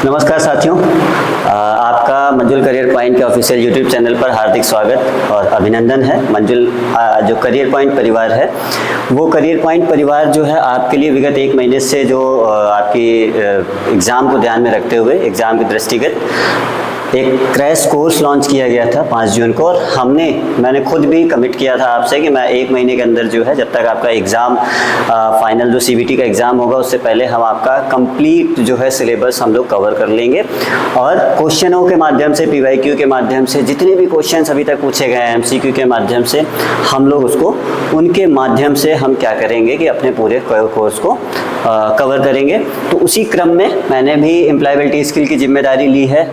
नमस्कार साथियों, आपका मंजुल करियर पॉइंट के ऑफिशियल यूट्यूब चैनल पर हार्दिक स्वागत और अभिनंदन है। मंजुल जो करियर पॉइंट परिवार है, वो करियर पॉइंट परिवार जो है आपके लिए विगत 1 महीने से जो आपकी एग्ज़ाम को ध्यान में रखते हुए एग्ज़ाम के दृष्टिगत एक क्रैश कोर्स लॉन्च किया गया था 5 जून को। और मैंने खुद भी कमिट किया था आपसे कि मैं 1 महीने के अंदर जो है, जब तक आपका एग्ज़ाम फाइनल जो CBT का एग्ज़ाम होगा उससे पहले हम आपका कंप्लीट जो है सिलेबस हम लोग कवर कर लेंगे। और क्वेश्चनों के माध्यम से, PYQ के माध्यम से, जितने भी क्वेश्चन अभी तक पूछे गए हैं MCQ के माध्यम से, हम लोग उसको उनके माध्यम से हम क्या करेंगे कि अपने पूरे कोर्स को कवर करेंगे। तो उसी क्रम में मैंने भी एम्प्लॉयबिलिटी स्किल की जिम्मेदारी ली है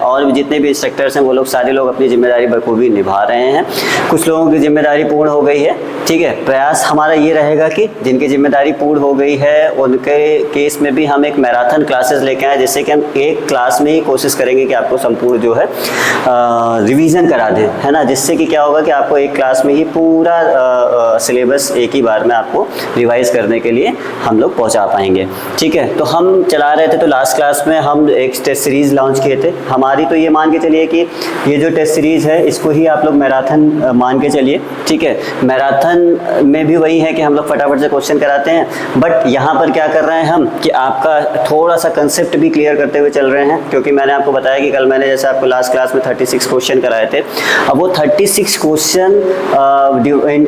और भी जितने भी इंस्ट्रक्टर्स हैं वो लोग सारे लोग अपनी जिम्मेदारी बखूबी निभा रहे हैं। कुछ लोगों की जिम्मेदारी पूर्ण हो गई है, ठीक है। प्रयास हमारा ये रहेगा कि जिनकी जिम्मेदारी पूर्ण हो गई है उनके केस में भी हम एक मैराथन क्लासेस लेके आए, जिससे कि हम एक क्लास में ही कोशिश करेंगे कि आपको संपूर्ण जो है रिवीजन करा दें, है ना। जिससे कि क्या होगा कि आपको एक क्लास में ही पूरा सिलेबस एक ही बार में आपको रिवाइज करने के लिए हम लोग पहुंचा पाएंगे, ठीक है। तो हम चला रहे थे, तो लास्ट क्लास में हम एक टेस्ट सीरीज लॉन्च किए थे हमारी। तो ये मान के चलिए कि ये जो टेस्ट सीरीज है इसको ही आप लोग मैराथन मान के चलिए, ठीक है। मैराथन में भी वही है कि हम लोग फटाफट से क्वेश्चन कराते हैं, बट यहाँ पर क्या कर रहे हैं हम कि आपका थोड़ा सा कंसेप्ट भी क्लियर करते हुए चल रहे हैं। क्योंकि मैंने आपको बताया कि कल मैंने जैसे आपको लास्ट क्लास में 36 क्वेश्चन कराए थे। अब वो 36 क्वेश्चन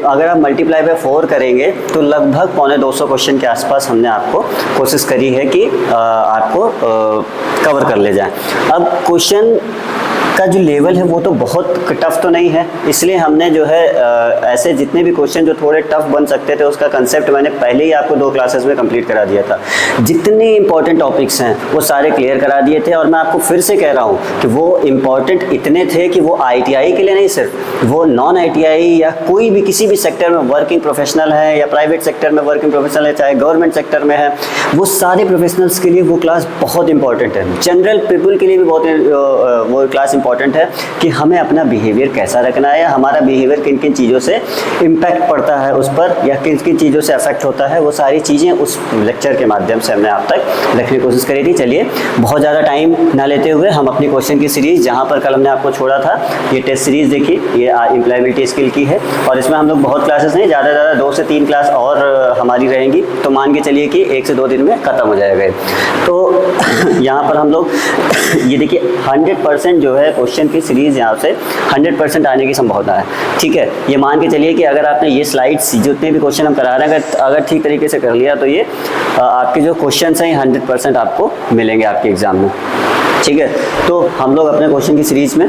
अगर आप मल्टीप्लाई बाय 4 करेंगे तो लगभग 250 क्वेश्चन के आसपास हमने आपको कोशिश करी है कि आपको कवर कर ले जाए। अब क्वेश्चन का जो लेवल है वो तो बहुत टफ तो नहीं है, इसलिए हमने जो है ऐसे जितने भी क्वेश्चन जो थोड़े टफ बन सकते थे उसका कंसेप्ट मैंने पहले ही आपको 2 क्लासेस में कंप्लीट करा दिया था। जितने इंपॉर्टेंट टॉपिक्स हैं वो सारे क्लियर करा दिए थे। और मैं आपको फिर से कह रहा हूँ कि वो इम्पॉर्टेंट इतने थे कि वो ITI के लिए नहीं, सिर्फ वो नॉन ITI या कोई भी किसी भी सेक्टर में वर्किंग प्रोफेशनल है या प्राइवेट सेक्टर में वर्किंग प्रोफेशनल है, चाहे गवर्नमेंट सेक्टर में है, वो सारे प्रोफेशनल्स के लिए वो क्लास बहुत इंपॉर्टेंट है। जनरल पीपल के लिए भी बहुत वो क्लास इंपॉर्टेंट है कि हमें अपना बिहेवियर कैसा रखना है, या हमारा बिहेवियर किन किन चीज़ों से इम्पैक्ट पड़ता है उस पर, या किन किन चीज़ों से अफेक्ट होता है। वो सारी चीज़ें उस लेक्चर के माध्यम से हमने आप तक रखने की कोशिश करी थी। चलिए बहुत ज़्यादा टाइम ना लेते हुए हम अपनी क्वेश्चन की सीरीज़, जहाँ पर कल हमने आपको छोड़ा था, ये टेस्ट सीरीज़ देखिए, ये एम्प्लॉयबिलिटी स्किल की है। और इसमें हम लोग बहुत क्लासेस नहीं, ज़्यादा से ज़्यादा 2 से 3 क्लास और हमारी रहेंगी। तो मान के चलिए कि 1 से 2 दिन में ख़त्म हो जाएगा। तो यहाँ पर हम लोग ये देखिए 100% जो है क्वेश्चन की सीरीज़ यहाँ से 100% आने की संभावना है, ठीक है। ये मान के चलिए कि अगर आपने ये स्लाइड्स जितने भी क्वेश्चन हम करा रहे हैं अगर ठीक तरीके से कर लिया तो ये आपके जो क्वेश्चन हैं 100% आपको मिलेंगे आपके एग्जाम में, ठीक है। तो हम लोग अपने क्वेश्चन की सीरीज़ में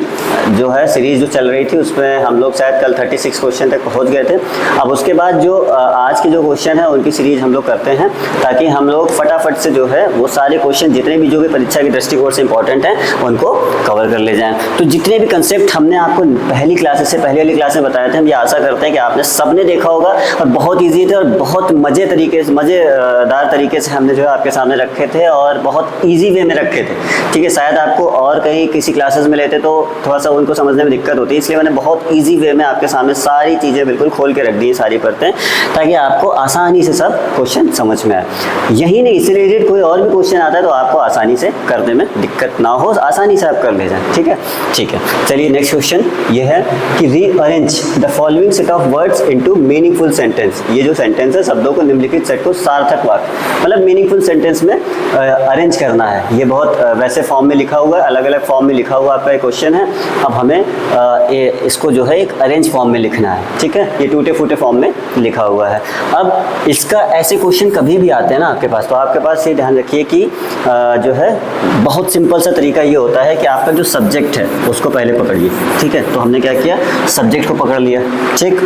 जो है सीरीज़ जो चल रही थी उसमें हम लोग शायद कल 36 क्वेश्चन तक पहुंच गए थे। अब उसके बाद जो आज के जो क्वेश्चन है उनकी सीरीज़ हम लोग करते हैं, ताकि हम लोग फटाफट से जो है वो सारे क्वेश्चन जितने भी जो भी परीक्षा के दृष्टिकोण से इंपॉर्टेंट हैं उनको कवर कर ले जाएँ। तो जितने भी कंसेप्ट हमने आपको पहली क्लासेस से पहले वाली क्लास में बताए थे, हम ये आशा करते हैं कि आपने सबने देखा होगा और बहुत ईजी थे और बहुत मज़ेदार तरीके से हमने जो है आपके सामने रखे थे और बहुत ईजी वे में रखे थे, ठीक है। शायद आपको और कहीं किसी क्लासेस में लेते तो थोड़ा सा उनको समझने में दिक्कत होती है, इसलिए मैंने बहुत इजी वे में आपके सामने सारी चीज़ें बिल्कुल खोल के रख दी, सारी परतें, ताकि आपको आसानी से सब क्वेश्चन समझ में आए। यही नहीं, इससे रिलेटेड कोई और भी क्वेश्चन आता है तो आपको आसानी से करने में दिक्कत ना हो, आसानी से आप कर ले जाएँ, ठीक है। ठीक है, चलिए नेक्स्ट क्वेश्चन ये है कि rearrange the following set of words into meaningful sentence. ये जो सेंटेंस है, शब्दों को निम्नलिखित सेट को सार्थक वाक्य, मतलब मीनिंगफुल सेंटेंस में अरेंज करना है। ये बहुत वैसे फॉर्म में लिखा हुआ है, अलग अलग फॉर्म में लिखा हुआ आपका एक क्वेश्चन है। अब हमें इसको जो है एक अरेंज फॉर्म में लिखना है, ठीक है। ये टूटे फूटे फॉर्म में लिखा हुआ है। अब इसका ऐसे क्वेश्चन कभी भी आते हैं ना आपके पास, तो आपके पास ये ध्यान रखिए कि जो है बहुत सिंपल सा तरीका ये होता है कि आपका जो सब्जेक्ट है उसको पहले पकड़िए, ठीक है। तो हमने क्या किया, सब्जेक्ट को पकड़ लिया, ठीक।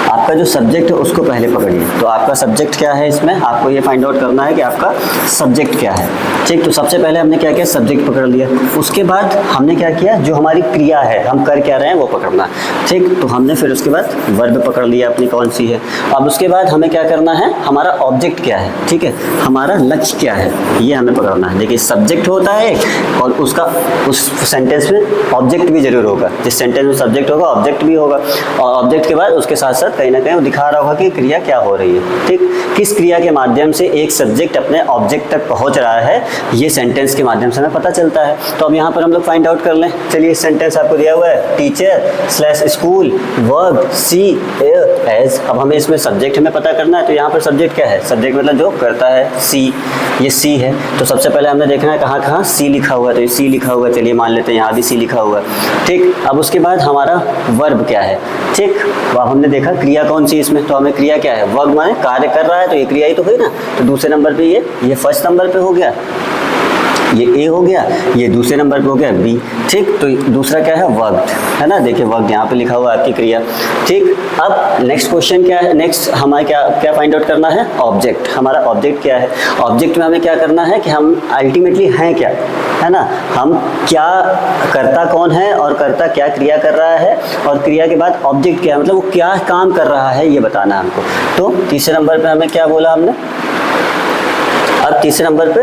आपका जो सब्जेक्ट है उसको पहले पकड़िए। तो आपका सब्जेक्ट क्या है, इसमें आपको ये फाइंड आउट करना है कि आपका सब्जेक्ट क्या है, ठीक। तो सबसे पहले हमने क्या किया, सब्जेक्ट पकड़ लिया। उसके बाद हमने क्या किया, जो हमारी क्रिया है, हम कर क्या रहे हैं वो पकड़ना, ठीक। तो हमने फिर उसके बाद वर्ब पकड़ लिया अपनी कौन सी है। अब उसके बाद हमें क्या करना है, हमारा ऑब्जेक्ट क्या है, ठीक है, हमारा लक्ष्य क्या है, ये हमें पकड़ना है। देखिए सब्जेक्ट होता है और उसका उस सेंटेंस में ऑब्जेक्ट भी जरूर होगा। जिस सेंटेंस में सब्जेक्ट होगा ऑब्जेक्ट भी होगा, और ऑब्जेक्ट के बाद उसके साथ साथ कहीं ना कहीं वो दिखा रहा होगा कि क्रिया क्या हो रही है। ठीक, किस क्रिया के माध्यम से एक सब्जेक्ट अपने ऑब्जेक्ट तक पहुंच रहा है, ये सेंटेंस के माध्यम से हमें पता चलता है। तो अब यहाँ पर हम लोग फाइंड आउट कर लें। चलिए, सेंटेंस आपको दिया हुआ है, टीचर स्लैश स्कूल वर्ब सी एज। अब हमें इसमें सब्जेक्ट हमें पता करना है, तो यहाँ पर सब्जेक्ट क्या है, सब्जेक्ट मतलब जो करता है सी, ये सी है। तो सबसे पहले हमने देखना है कहाँ कहाँ सी लिखा हुआ है, तो ये सी लिखा हुआ है, चलिए मान लेते हैं यहाँ भी सी लिखा हुआ है। ठीक, अब उसके बाद हमारा वर्ब क्या है। ठीक, अब हमने देखा क्रिया कौन सी इसमें, तो हमें क्रिया क्या है, वर्ब माने कार्य कर रहा है, तो ये क्रिया ही तो हुई ना। तो दूसरे नंबर पे ये फर्स्ट नंबर पे हो गया, ये ए हो गया, ये दूसरे नंबर पे हो गया बी। ठीक, तो दूसरा क्या है, वर्ब है ना। देखिए वर्ब यहाँ पे लिखा हुआ है आपकी क्रिया। ठीक, अब नेक्स्ट क्वेश्चन क्या है, नेक्स्ट हमारे क्या फाइंड आउट करना है, ऑब्जेक्ट। हमारा ऑब्जेक्ट क्या है, ऑब्जेक्ट में हमें क्या करना है कि हम अल्टीमेटली हैं क्या, है ना। हम क्या, करता कौन है और करता क्या क्रिया कर रहा है, और क्रिया के बाद ऑब्जेक्ट क्या है, मतलब वो क्या काम कर रहा है, ये बताना है हमको। तो तीसरे नंबर पे हमें क्या बोला हमने, अब तीसरे नंबर पे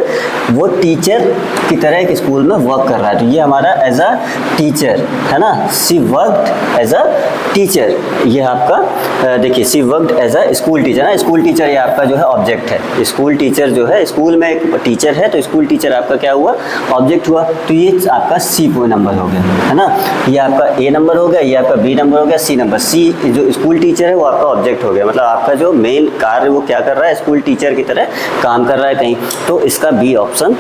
वो टीचर की तरह एक स्कूल में वर्क कर रहा है, तो ये हमारा एज अ टीचर है ना, she worked as a teacher. ये आपका देखिए she worked as a school teacher ना, स्कूल टीचर ये आपका जो है ऑब्जेक्ट है। स्कूल टीचर जो है, स्कूल में एक टीचर है, तो स्कूल टीचर आपका क्या हुआ, ऑब्जेक्ट हुआ। तो ये आपका सी नंबर हो गया, है ना। ये आपका ए नंबर हो गया, ये आपका बी नंबर हो गया, सी नंबर। सी जो स्कूल टीचर है वो आपका ऑब्जेक्ट हो गया, मतलब आपका जो मेन कार्य वो क्या कर रहा है, स्कूल टीचर की तरह काम कर रहा है कहीं। तो इसका बी ऑप्शन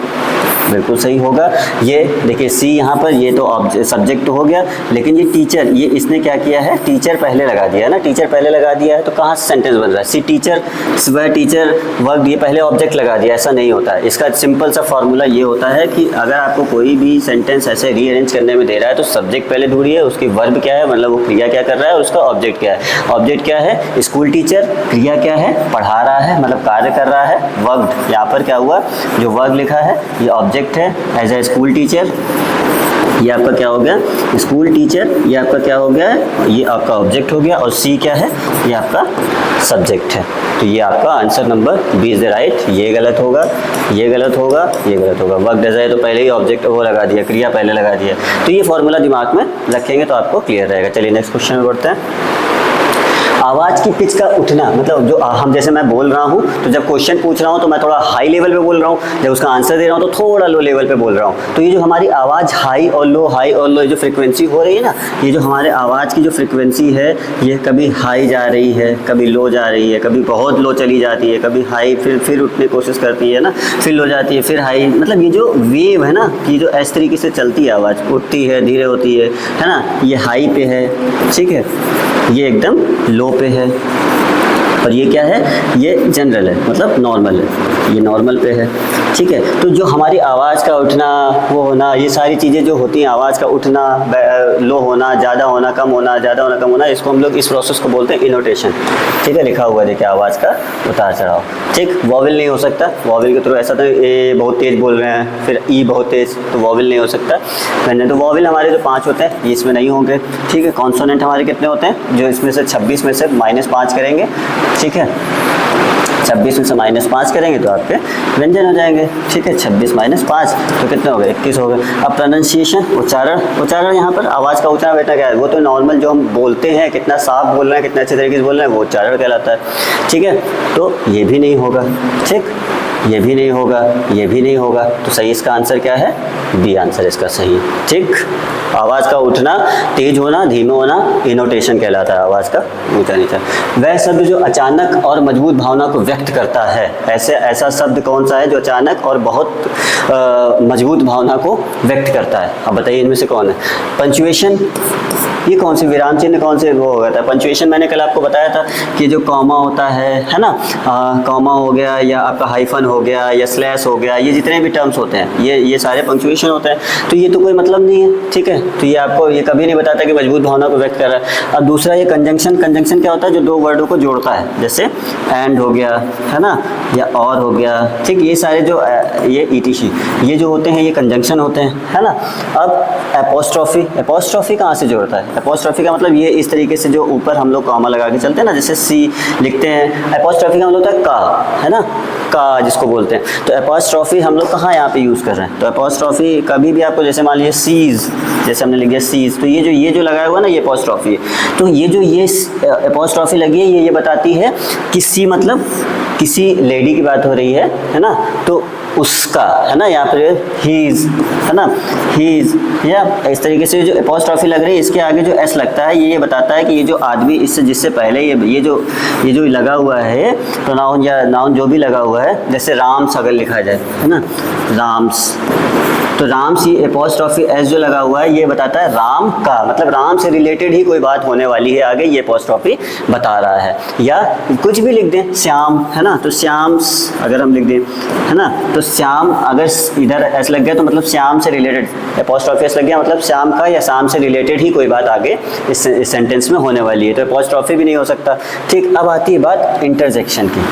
बिल्कुल सही होगा। ये देखिए सी यहाँ पर, ये तो सब्जेक्ट हो गया, लेकिन ये टीचर, ये इसने क्या किया है, टीचर पहले लगा दिया है ना, टीचर पहले लगा दिया है, तो कहाँ से सेंटेंस बन रहा है, सी टीचर वह टीचर वर्क, ये पहले ऑब्जेक्ट लगा दिया, ऐसा नहीं होता है। इसका सिंपल सा फॉर्मूला ये होता है कि अगर आपको कोई भी सेंटेंस ऐसे रीअरेंज करने में दे रहा है, तो सब्जेक्ट पहले ढूंढिए, उसकी वर्ब क्या है, मतलब वो क्रिया क्या कर रहा है, और उसका ऑब्जेक्ट क्या है। ऑब्जेक्ट क्या है, स्कूल टीचर, क्रिया क्या है, पढ़ा रहा है, मतलब कार्य कर रहा है, वर्क। यहाँ पर क्या हुआ, जो वर्क लिखा है ये ऑब्जेक्ट है एज ए स्कूल टीचर, ये आपका क्या हो गया, स्कूल टीचर, ये आपका क्या हो गया, ये आपका ऑब्जेक्ट हो गया, और सी क्या है, ये आपका सब्जेक्ट है। तो ये आपका answer number B is the right. ये गलत होगा, ये गलत होगा, ये गलत होगा। वर्क डिजाइन तो पहले ही ऑब्जेक्ट वो लगा दिया, क्रिया पहले लगा दिया। तो ये फॉर्मूला दिमाग में रखेंगे तो आपको क्लियर रहेगा। चलिए नेक्स्ट क्वेश्चन में बढ़ते हैं। आवाज़ की पिच का उठना, मतलब जो हम, जैसे मैं बोल रहा हूँ, तो जब क्वेश्चन पूछ रहा हूँ तो मैं थोड़ा हाई लेवल पे बोल रहा हूँ, जब उसका आंसर दे रहा हूँ तो थोड़ा लो लेवल पे बोल रहा हूँ। तो ये जो हमारी आवाज़ हाई और लो जो फ्रिक्वेंसी हो रही है ना, ये जो हमारे आवाज़ की जो फ्रिक्वेंसी है, ये कभी हाई जा रही है, कभी लो जा रही है, कभी बहुत लो चली जाती है, कभी हाई, फिर उठने की कोशिश करती है ना, फिर लो जाती है, फिर हाई। मतलब ये जो वेव है ना, ये जो इस तरीके से चलती है, आवाज़ उठती है, धीरे होती है ना, ये हाई पे है, ठीक है, ये एकदम लो पे है, और ये क्या है, ये जनरल है, मतलब नॉर्मल है, ये नॉर्मल पे है, ठीक है। तो जो हमारी आवाज़ का उठना, वो होना, ये सारी चीज़ें जो होती हैं, आवाज़ का उठना, लो होना, ज़्यादा होना, कम होना, ज़्यादा होना, कम होना, इसको हम लोग इस प्रोसेस को बोलते हैं इनोटेशन, ठीक है। लिखा हुआ है देखिए, आवाज़ का उतार चढ़ाव, ठीक। वॉवेल नहीं हो सकता, वॉवेल के थ्रू ऐसा तो ए बहुत तेज़ बोल रहे हैं, फिर ई बहुत तेज़, तो वॉवेल नहीं हो सकता। मैंने तो वॉवेल हमारे जो 5 होते हैं, ये इसमें नहीं होंगे, ठीक है। कॉन्सोनेंट हमारे कितने होते हैं, जो इसमें से 26 में से -5 करेंगे, ठीक है। 26 में से -5 करेंगे तो आपके व्यंजन हो जाएंगे, ठीक है। 26 - 5 तो कितने हो गए, 21 हो गए। अब प्रोनाउंसिएशन, उच्चारण यहाँ पर आवाज़ का उच्चारण बेटा क्या है, वो तो नॉर्मल जो हम बोलते हैं, कितना साफ बोल रहे हैं, कितने अच्छे तरीके से बोल रहे हैं, वो उच्चारण कहलाता है, ठीक है। तो ये भी नहीं होगा, ठीक, ये भी नहीं होगा, ये भी नहीं होगा, तो सही इसका आंसर क्या है, बी आंसर इसका सही है, ठीक। आवाज़ का उठना, तेज होना, धीमे होना, इनोटेशन कहलाता है, आवाज़ का ऊंचा नीचा। वह शब्द जो अचानक और मजबूत भावना को व्यक्त करता है, ऐसा शब्द कौन सा है जो अचानक और बहुत मजबूत भावना को व्यक्त करता है, अब बताइए इनमें से कौन है। पंचुएशन, ये कौन सी विराम चिन्ह, कौन से वो होता है। पंचुएशन मैंने कल आपको बताया था कि जो कॉमा होता है ना, कॉमा हो गया, या आपका हाइफन हो गया, या स्लैश हो गया, ये जितने भी टर्म्स होते हैं, ये सारे पंचुएशन होते हैं। तो ये तो कोई मतलब नहीं है, ठीक है। तो ये आपको, ये कभी नहीं बताता कि मजबूत भावना को व्यक्त कर रहा है। अब दूसरा ये कंजंक्शन क्या होता है, जो दो वर्डों को जोड़ता है, जैसे एंड हो गया, है ना, या और हो गया, ठीक। ये सारे जो ये ईटीसी, ये जो होते हैं, ये कंजंक्शन होते हैं, है ना। अब एपोस्ट्रॉफी कहाँ से जोड़ता है, एपोस्ट्रॉफी का मतलब ये इस तरीके से जो ऊपर हम लोग कॉमा लगा के चलते हैं ना, जैसे सी लिखते हैं, एपोस्ट्रॉफी का मतलब होता है का, है ना, का जिसको को बोलते हैं। तो एपोस्ट्रॉफी हम लोग कहाँ यहाँ पे यूज़ कर रहे हैं, तो एपोस्ट्रॉफी कभी भी आपको जैसे मान लीजिए सीज, जैसे हमने लिख दिया सीज, तो ये जो लगाया हुआ ना ये एपोस्ट्रॉफी है। तो ये जो ये एपोस्ट्रॉफी लगी है ये बताती है कि सी मतलब किसी लेडी की बात हो रही है ना, तो उसका है ना, यहाँ पर हीज है ना, हीज, या इस तरीके से जो एपोस्ट्रॉफी लग रही है इसके आगे जो एस लगता है ये बताता है कि ये जो आदमी इससे जिससे पहले ये जो लगा हुआ है प्रोनाउन या नाउन जो भी लगा हुआ है, जैसे राम्स अगर लिखा जाए है ना, राम्स, तो राम्स, ये एपोस्ट्रॉफी एस जो लगा हुआ है ये बताता है राम का, मतलब राम से रिलेटेड ही कोई बात होने वाली है आगे, ये एपोस्ट्रॉफी बता रहा है। या कुछ भी लिख दें, श्याम है ना, तो श्याम अगर हम लिख दें है ना, तो श्याम अगर इधर एस लग गया तो मतलब श्याम से रिलेटेड, एपोस्ट्रॉफी एस लग गया मतलब श्याम का या शाम से रिलेटेड ही कोई बात आगे इस सेंटेंस में होने वाली है, तो एपोस्ट्रॉफी भी नहीं हो सकता। ठीक, अब आती है बात इंटरजेक्शन की।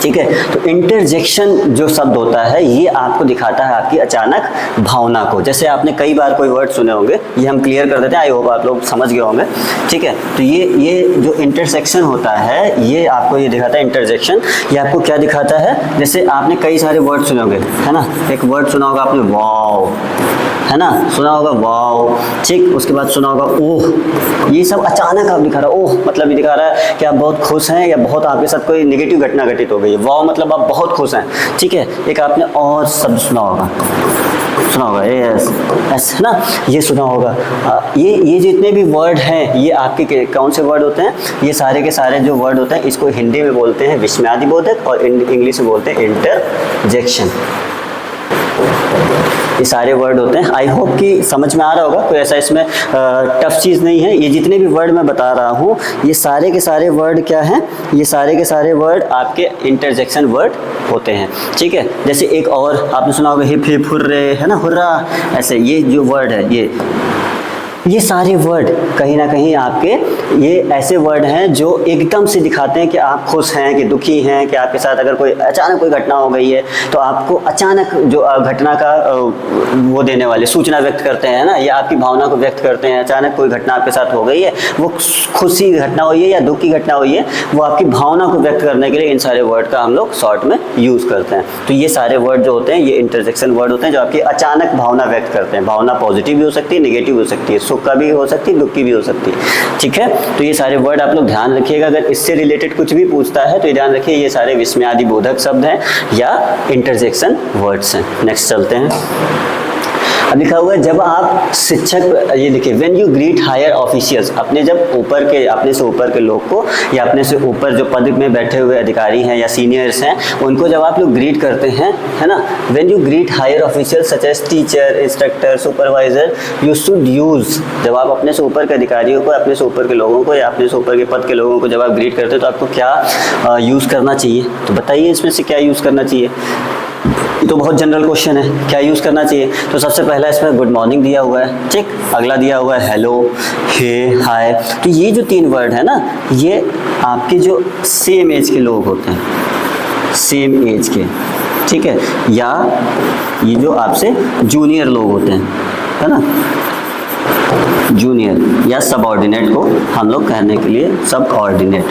ठीक है, तो इंटरजेक्शन जो शब्द होता है ये आपको दिखाता है आपकी अचानक भावना को। जैसे आपने कई बार कोई वर्ड सुने होंगे, ये हम क्लियर कर देते हैं, आई होप आप लोग समझ गए होंगे। ठीक है, तो ये जो इंटरसेक्शन होता है ये आपको ये दिखाता है इंटरजेक्शन। ये आपको क्या दिखाता है, जैसे आपने कई सारे वर्ड सुने होंगे है ना, एक वर्ड सुना होगा आपने वाव है ना, सुना होगा वाव, ठीक, उसके बाद सुना होगा ओह, ये सब अचानक आप दिखा रहा है, ओह मतलब ये दिखा रहा है कि आप बहुत खुश हैं या बहुत आपके साथ कोई नेगेटिव घटना घटित हो गई है, वाव मतलब आप बहुत खुश हैं। ठीक है, एक आपने और शब्द सुना होगा एस है ना, ये सुना होगा। ये जितने भी वर्ड हैं ये आपके कौन से वर्ड होते हैं, ये सारे के सारे जो वर्ड होते हैं इसको हिंदी में बोलते हैं विस्मयादिबोधक और इंग्लिश में बोलते हैं इंटरजेक्शन। ये सारे वर्ड होते हैं। आई होप कि समझ में आ रहा होगा, कोई ऐसा इसमें टफ चीज़ नहीं है। ये जितने भी वर्ड मैं बता रहा हूँ ये सारे के सारे वर्ड क्या हैं, ये सारे के सारे वर्ड आपके इंटरजेक्शन वर्ड होते हैं। ठीक है, जैसे एक और आपने सुना होगा हिप हिप हुर्रे है ना, हुर्रा, ऐसे ये जो वर्ड है ये सारे वर्ड कहीं ना कहीं आपके ये ऐसे वर्ड हैं जो एकदम से दिखाते हैं कि आप खुश हैं कि दुखी हैं, कि आपके साथ अगर कोई अचानक कोई घटना हो गई है तो आपको अचानक जो घटना का वो देने वाले सूचना व्यक्त करते हैं ना, या आपकी भावना को व्यक्त करते हैं। अचानक कोई घटना आपके साथ हो गई है, वो खुशी घटना हुई है या दुख की घटना हुई है, वो आपकी भावना को व्यक्त करने के लिए इन सारे वर्ड का हम लोग शॉर्ट में यूज़ करते हैं। तो ये सारे वर्ड जो होते हैं ये इंटरजेक्शन वर्ड होते हैं जो आपकी अचानक भावना व्यक्त करते हैं। भावना पॉजिटिव भी हो सकती है, नेगेटिव हो सकती है, सुख का भी हो सकती है, दुख की भी हो सकती है। ठीक है, तो ये सारे वर्ड आप लोग ध्यान रखिएगा। अगर इससे रिलेटेड कुछ भी पूछता है तो ये ध्यान रखिए ये सारे विस्मयादिबोधक शब्द हैं या इंटरजेक्शन वर्ड्स हैं। नेक्स्ट चलते हैं। अब लिखा हुआ है जब आप शिक्षक, ये देखिए when you greet higher officials, अपने जब ऊपर के, अपने से ऊपर के लोग को या अपने से ऊपर जो पद में बैठे हुए अधिकारी हैं या सीनियर्स हैं उनको जब आप लोग ग्रीट करते हैं है ना, when you greet higher officials such as teacher, instructor, supervisor, you should use, जब आप अपने से ऊपर के अधिकारियों को, अपने से ऊपर के लोगों को या अपने से ऊपर के पद के लोगों को जब आप ग्रीट करते हो तो आपको क्या यूज़ करना चाहिए, तो बताइए इसमें से क्या यूज़ करना चाहिए। तो बहुत जनरल क्वेश्चन है, क्या यूज़ करना चाहिए। तो सबसे पहला इसमें गुड मॉर्निंग दिया हुआ है, ठीक, अगला दिया हुआ है हेलो, हे, हाय। तो ये जो तीन वर्ड है ना ये आपके जो सेम एज के लोग होते हैं, सेम एज के, ठीक है, या ये जो आपसे जूनियर लोग होते हैं है ना, जूनियर या सबऑर्डिनेट को हम लोग कहने के लिए सबऑर्डिनेट,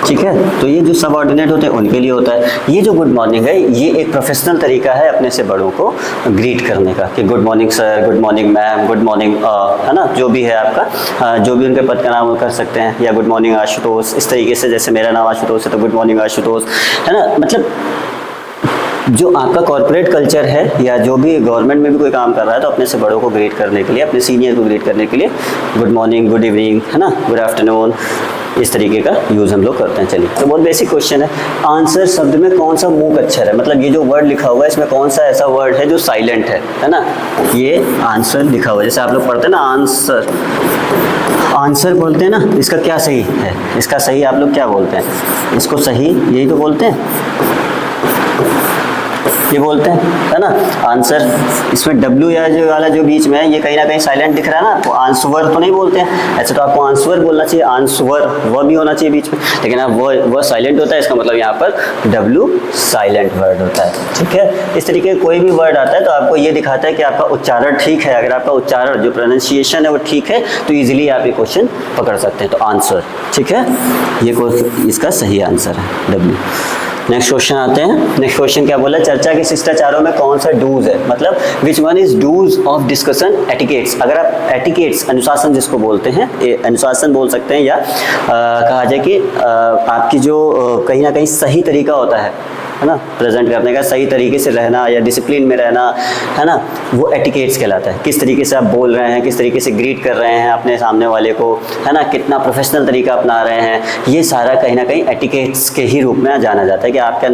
ठीक है। तो ये जो सबऑर्डिनेट होते हैं उनके लिए होता है। ये जो गुड मॉर्निंग है ये एक प्रोफेशनल तरीका है अपने से बड़ों को ग्रीट करने का कि good morning sir, good morning ma'am, good morning है ना, जो भी है आपका, जो भी उनके पद का नाम वो कर सकते हैं, या गुड मॉर्निंग आशुतोष, इस तरीके से। जैसे मेरा नाम आशुतोष है तो गुड मॉर्निंग आशुतोष है ना। मतलब जो आपका कॉर्पोरेट कल्चर है या जो भी गवर्नमेंट में भी कोई काम कर रहा है तो अपने से बड़ों को ग्रीट करने के लिए, अपने सीनियर को ग्रीट करने के लिए गुड मॉर्निंग, गुड इवनिंग है ना, गुड आफ्टरनून, इस तरीके का यूज़ हम लोग करते हैं। चलिए, तो बहुत बेसिक क्वेश्चन है। आंसर शब्द में कौन सा मूक अक्षर है, मतलब ये जो वर्ड लिखा हुआ है इसमें कौन सा ऐसा वर्ड है जो साइलेंट है ना, ये आंसर लिखा हुआ है। जैसे आप लोग पढ़ते हैं ना आंसर, आंसर बोलते हैं ना, इसका क्या सही है, इसका सही आप लोग क्या बोलते हैं, इसको सही यही तो बोलते हैं, ये बोलते हैं है ना आंसर। इसमें डब्ल्यू या जो वाला जो बीच में है ये कहीं ना कहीं साइलेंट दिख रहा है ना, तो आंसवर तो नहीं बोलते हैं। ऐसे तो आपको आंसवर बोलना चाहिए, आंसवर वह भी होना चाहिए बीच में, लेकिन अब वह साइलेंट होता है, इसका मतलब यहाँ पर डब्ल्यू साइलेंट वर्ड होता है। ठीक है, इस तरीके कोई भी वर्ड आता है तो आपको ये दिखाता है कि आपका उच्चारण ठीक है। अगर आपका उच्चारण जो प्रोनाउंसिएशन है वो ठीक है तो ईजिली आप ये क्वेश्चन पकड़ सकते हैं। तो आंसर ठीक है, ये इसका सही आंसर है डब्ल्यू। नेक्स्ट क्वेश्चन आते हैं। नेक्स्ट क्वेश्चन क्या बोला, चर्चा के शिष्टाचारों में कौन सा डूज है, मतलब which one is dos of discussion etiquettes. अगर आप एटिकेट्स अनुशासन जिसको बोलते हैं, अनुशासन बोल सकते हैं, या कहा जाए कि आपकी जो कहीं ना कहीं सही तरीका होता है ना, प्रेजेंट करने का, सही तरीके से रहना या डिसिप्लिन में रहना, है ना, वो एटिकेट्स कहलाता है। किस तरीके से आप बोल रहे हैं, किस तरीके से ग्रीट कर रहे हैं अपने सामने वाले को, है ना, कितना प्रोफेशनल तरीका अपना रहे हैं, ये सारा कहीं ना कहीं एटिकेट्स के ही रूप में जाना जाता है कि आपके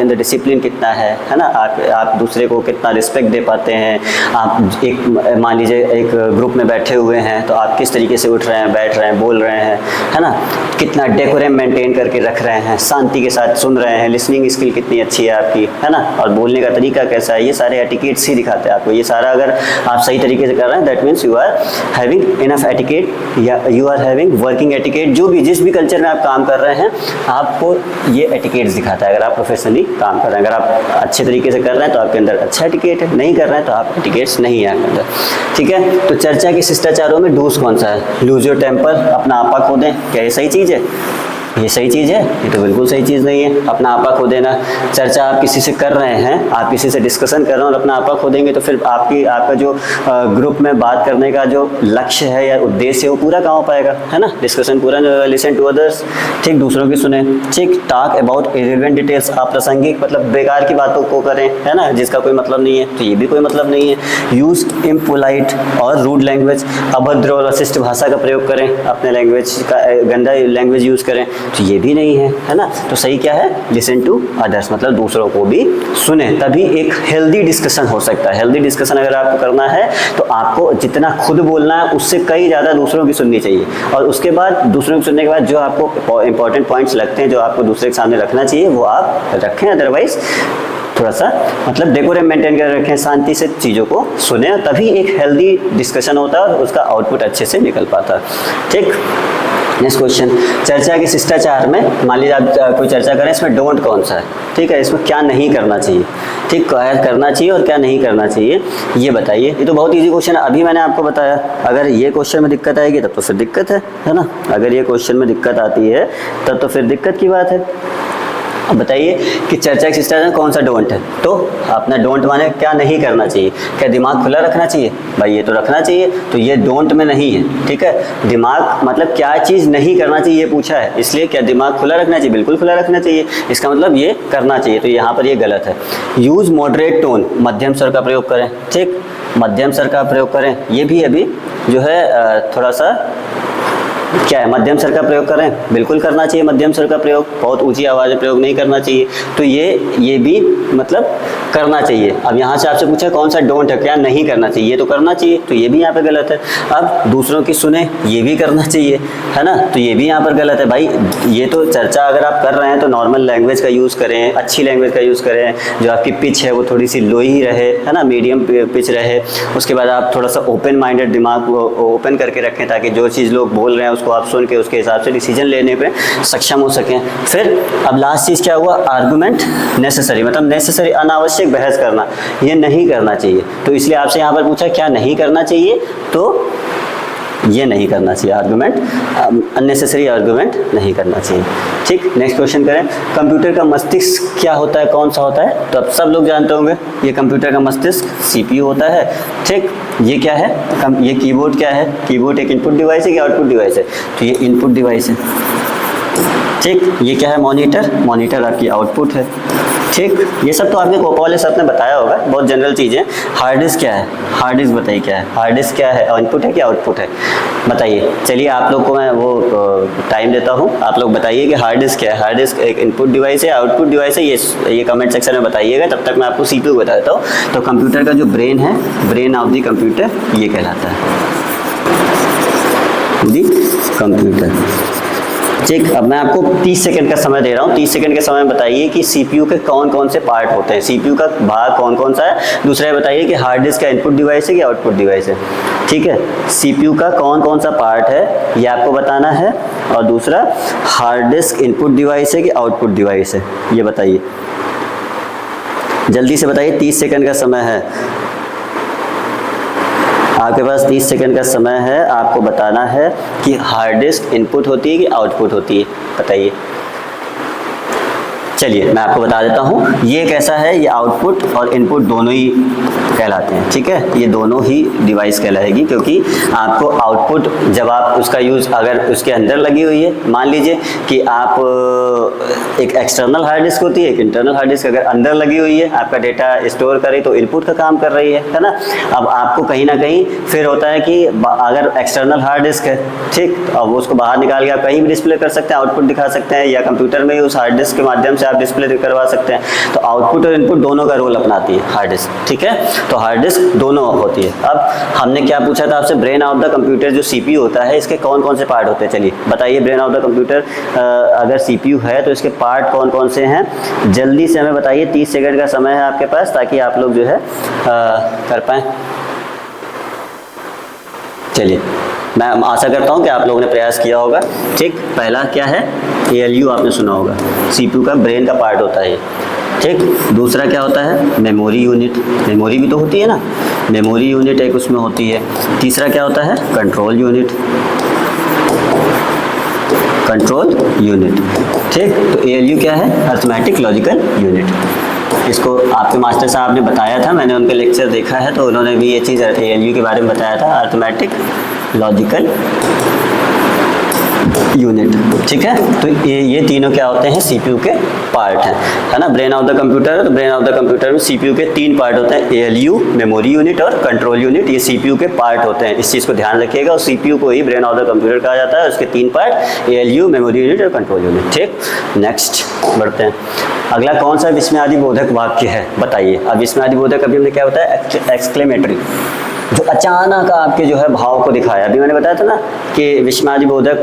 अंदर डिसिप्लिन कितना है ना, आप दूसरे को कितना रिस्पेक्ट दे पाते हैं। आप एक मान लीजिए एक ग्रुप में बैठे हुए हैं तो आप किस तरीके से उठ रहे हैं, बैठ रहे हैं, बोल रहे हैं, है ना, कितना डेकोरम मेंटेन करके रख रहे हैं, शांति के साथ सुन रहे हैं, लिसनिंग स्किल कितनी अच्छी है आपकी, है ना, और बोलने का तरीका कैसा है, ये सारे एटिकेट्स ही दिखाते हैं आपको। ये सारा अगर आप सही तरीके से कर रहे हैं, that means you are having enough etiquette या you are having working etiquette. जो भी जिस भी कल्चर में आप काम कर रहे हैं, आपको ये एटिकेट्स दिखाता है अगर आप प्रोफेशनली काम कर रहे हैं। अगर आप अच्छे तरीके से कर रहे हैं तो आपके अंदर अच्छा एटिकेट है, नहीं कर रहे हैं तो आप एटिकेट्स नहीं है आपके अंदर, ठीक है। तो चर्चा के शिष्टाचारों में डूज कौन सा है, लूज योर टेम्पर, अपना आपा खो दें, क्या ये सही चीज़ है? ये सही चीज़ है? ये तो बिल्कुल सही चीज़ नहीं है। अपना आपा खो देना, चर्चा आप किसी से कर रहे हैं, आप किसी से डिस्कशन कर रहे हैं और अपना आपा खो देंगे तो फिर आपका जो ग्रुप में बात करने का जो लक्ष्य है या उद्देश्य है वो पूरा कहाँ हो पाएगा, है ना, डिस्कशन पूरा। लिसन टू अदर्स, ठीक, दूसरों की सुने, ठीक, टॉक अबाउट इररिलेवेंट डिटेल्स, अप्रासंगिक मतलब बेकार की बातों को करें, है ना, जिसका कोई मतलब नहीं है, तो ये भी कोई मतलब नहीं है। यूज इम्पोलाइट और रूड लैंग्वेज, अभद्र और अशिष्ट भाषा का प्रयोग करें, अपने लैंग्वेज का गंदा लैंग्वेज यूज़ करें, तो ये भी नहीं है ना। तो सही क्या है, लिसन टू अदर्स, मतलब दूसरों को भी सुने, तभी एक हेल्दी डिस्कशन हो सकता है। हेल्दी डिस्कशन अगर आपको करना है तो आपको जितना खुद बोलना है उससे कई ज़्यादा दूसरों की सुननी चाहिए, और उसके बाद दूसरों की सुनने के बाद जो आपको इंपॉर्टेंट पॉइंट्स लगते हैं जो आपको दूसरे के सामने रखना चाहिए वो आप रखें, अदरवाइज थोड़ा सा मतलब डेकोरम मेंटेन कर रखें, शांति से चीज़ों को सुने, तभी एक हेल्दी डिस्कशन होता है और उसका आउटपुट अच्छे से निकल पाता है, ठीक। नेक्स्ट क्वेश्चन, चर्चा के शिष्टाचार में मान लीजिए आप कोई चर्चा करें, इसमें डोंट कौन सा है, ठीक है, इसमें क्या नहीं करना चाहिए, ठीक, क्या करना चाहिए और क्या नहीं करना चाहिए ये बताइए। ये तो बहुत इजी क्वेश्चन है, अभी मैंने आपको बताया। अगर ये क्वेश्चन में दिक्कत आएगी तब तो फिर दिक्कत है ना, अगर ये क्वेश्चन में दिक्कत आती है तब तो फिर दिक्कत की बात है। अब बताइए कि चर्चा के शिष्टाचार में कौन सा डोंट है, तो अपना डोंट माने क्या नहीं करना चाहिए, क्या दिमाग खुला रखना चाहिए, भाई ये तो रखना चाहिए, तो ये डोंट में नहीं है, ठीक है। दिमाग मतलब क्या चीज़ नहीं करना चाहिए ये पूछा है, इसलिए क्या दिमाग खुला रखना चाहिए, बिल्कुल खुला रखना चाहिए, इसका मतलब ये करना चाहिए, तो यहाँ पर ये गलत है। यूज़ मॉडरेट टोन, मध्यम स्वर का प्रयोग करें, ठीक, मध्यम स्वर का प्रयोग करें, ये भी अभी जो है थोड़ा सा क्या है, मध्यम स्वर का प्रयोग करें, बिल्कुल करना चाहिए मध्यम स्वर का प्रयोग, बहुत ऊंची आवाज़ में प्रयोग नहीं करना चाहिए, तो ये भी मतलब करना चाहिए। अब यहाँ से आपसे पूछा कौन सा डोंट है, क्या नहीं करना चाहिए, ये तो करना चाहिए, तो ये भी यहाँ पे गलत है। अब दूसरों की सुने, ये भी करना चाहिए, है ना, तो ये भी यहाँ पर गलत है। भाई ये तो चर्चा अगर आप कर रहे हैं तो नॉर्मल लैंग्वेज का यूज़ करें, अच्छी लैंग्वेज का यूज़ करें, जो आपकी पिच है वो थोड़ी सी लो ही रहे, है ना, मीडियम पिच रहे। उसके बाद आप थोड़ा सा ओपन माइंडेड दिमाग ओपन करके रखें, ताकि जो चीज़ लोग बोल रहे हैं उसको आप सुन के उसके हिसाब से डिसीजन लेने पे सक्षम हो सकें। फिर अब लास्ट चीज़ क्या हुआ, आर्गुमेंट नेसेसरी, मतलब नेसेसरी अनावश्यक बहस करना, ये नहीं करना चाहिए। तो इसलिए आपसे यहाँ पर पूछा क्या नहीं करना चाहिए, तो ये नहीं करना चाहिए, आर्गुमेंट अननेसेसरी आर्गुमेंट नहीं करना चाहिए, ठीक। नेक्स्ट क्वेश्चन करें, कंप्यूटर का मस्तिष्क क्या होता है, कौन सा होता है, तो अब सब लोग जानते होंगे ये कंप्यूटर का मस्तिष्क सीपीयू होता है, ठीक। ये क्या है, ये कीबोर्ड क्या है, कीबोर्ड एक इनपुट डिवाइस है कि आउटपुट डिवाइस है, तो ये इनपुट डिवाइस है, ठीक। ये क्या है, मॉनिटर, मॉनिटर आपकी आउटपुट है, ठीक। ये सब तो आपके कोपा सर ने बताया होगा, बहुत जनरल चीज़ें। हार्ड डिस्क क्या है, हार्ड डिस्क बताइए क्या है, हार्ड डिस्क क्या है, इनपुट है कि आउटपुट है, बताइए। चलिए आप लोग को मैं वो टाइम देता हूँ, आप लोग बताइए कि हार्ड डिस्क क्या है। हार्ड डिस्क एक इनपुट डिवाइस है, आउटपुट डिवाइस है, ये कमेंट सेक्शन में बताइएगा, तब तक मैं आपको सीपीयू बता देता हूँ। तो कंप्यूटर का जो ब्रेन है, ब्रेन ऑफ द कंप्यूटर, ये कहलाता है दी कंप्यूटर, ठीक। अब मैं आपको 30 सेकंड का समय दे रहा हूँ, 30 सेकंड के समय में बताइए कि सीपीयू के कौन कौन से पार्ट होते हैं, सीपीयू का भाग कौन कौन सा है। दूसरा बताइए कि हार्ड डिस्क का इनपुट डिवाइस है कि आउटपुट डिवाइस है, ठीक है। सीपीयू का कौन कौन सा पार्ट है ये आपको बताना है, और दूसरा हार्ड डिस्क इनपुट डिवाइस है कि आउटपुट डिवाइस है, ये बताइए, जल्दी से बताइए, 30 सेकंड का समय है आपके पास, 30 सेकंड का समय है, आपको बताना है कि हार्ड डिस्क इनपुट होती है कि आउटपुट होती है, बताइए। चलिए मैं आपको बता देता हूँ ये कैसा है। ये आउटपुट और इनपुट दोनों ही कहलाते हैं, ठीक है। ये दोनों ही डिवाइस कहलाएगी, क्योंकि आपको आउटपुट जब आप उसका यूज़ अगर उसके अंदर लगी हुई है, मान लीजिए कि आप एक एक्सटर्नल हार्ड डिस्क होती है, एक इंटरनल हार्ड डिस्क अगर अंदर लगी हुई है, आपका डेटा स्टोर करे तो इनपुट का काम कर रही है ना। अब आपको कहीं ना कहीं फिर होता है कि अगर एक्सटर्नल हार्ड डिस्क है, ठीक, अब उसको बाहर निकाल के आप कहीं भी डिस्प्ले कर सकते हैं, आउटपुट दिखा सकते हैं, या कंप्यूटर में उस हार्ड डिस्क के माध्यम से आप डिस्प्ले करवा सकते हैं। तो आउटपुट और इनपुट दोनों का रोल अपनाती है हार्ड डिस्क, ठीक है। तो हार्ड डिस्क दोनों होती है। अब हमने क्या पूछा था आपसे, ब्रेन ऑफ द कंप्यूटर जो सीपीयू होता है, इसके कौन कौन से पार्ट होते हैं। चलिए बताइए, ब्रेन ऑफ द कंप्यूटर अगर सीपीयू है तो इसके पार्ट कौन कौन से हैं, जल्दी से हमें बताइए। 30 सेकंड का समय है आपके पास, ताकि आप लोग जो है कर पाएँ। चलिए मैं आशा करता हूँ कि आप लोगों ने प्रयास किया होगा, ठीक। पहला क्या है, ALU आपने सुना होगा, सीपीयू का ब्रेन का पार्ट होता है, ठीक। दूसरा क्या होता है, मेमोरी यूनिट, मेमोरी भी तो होती है ना, मेमोरी यूनिट एक उसमें होती है। तीसरा क्या होता है, कंट्रोल यूनिट, कंट्रोल यूनिट, ठीक। तो ALU क्या है, अरिथमेटिक लॉजिकल यूनिट। इसको आपके मास्टर साहब ने बताया था, मैंने उनके लेक्चर देखा है, तो उन्होंने भी ये चीज़ ALU के बारे में बताया था, अरिथमेटिक लॉजिकल यूनिट, ठीक है। तो ये तीनों क्या होते हैं, सीपीयू के पार्ट हैं, है ना। ब्रेन ऑफ द कंप्यूटर है, तो ब्रेन ऑफ द कंप्यूटर में सीपीयू के 3 पार्ट होते हैं, ALU, मेमोरी यूनिट और कंट्रोल यूनिट। ये सीपीयू के पार्ट होते हैं, इस चीज़ को ध्यान रखिएगा। और सीपीयू को ही ब्रेन ऑफ द कंप्यूटर कहा जाता है, उसके 3 पार्ट ALU, मेमोरी यूनिट और कंट्रोल यूनिट, ठीक। नेक्स्ट बढ़ते हैं। अगला कौन सा विस्मयादि बोधक वाक्य है, बताइए। अब विस्मयादि बोधक अभी हमने क्या बताया, एक्सक्लेमेटरी, जो अचानक आपके जो है भाव को दिखाया। अभी मैंने बताया था ना कि विस्मयादि बोधक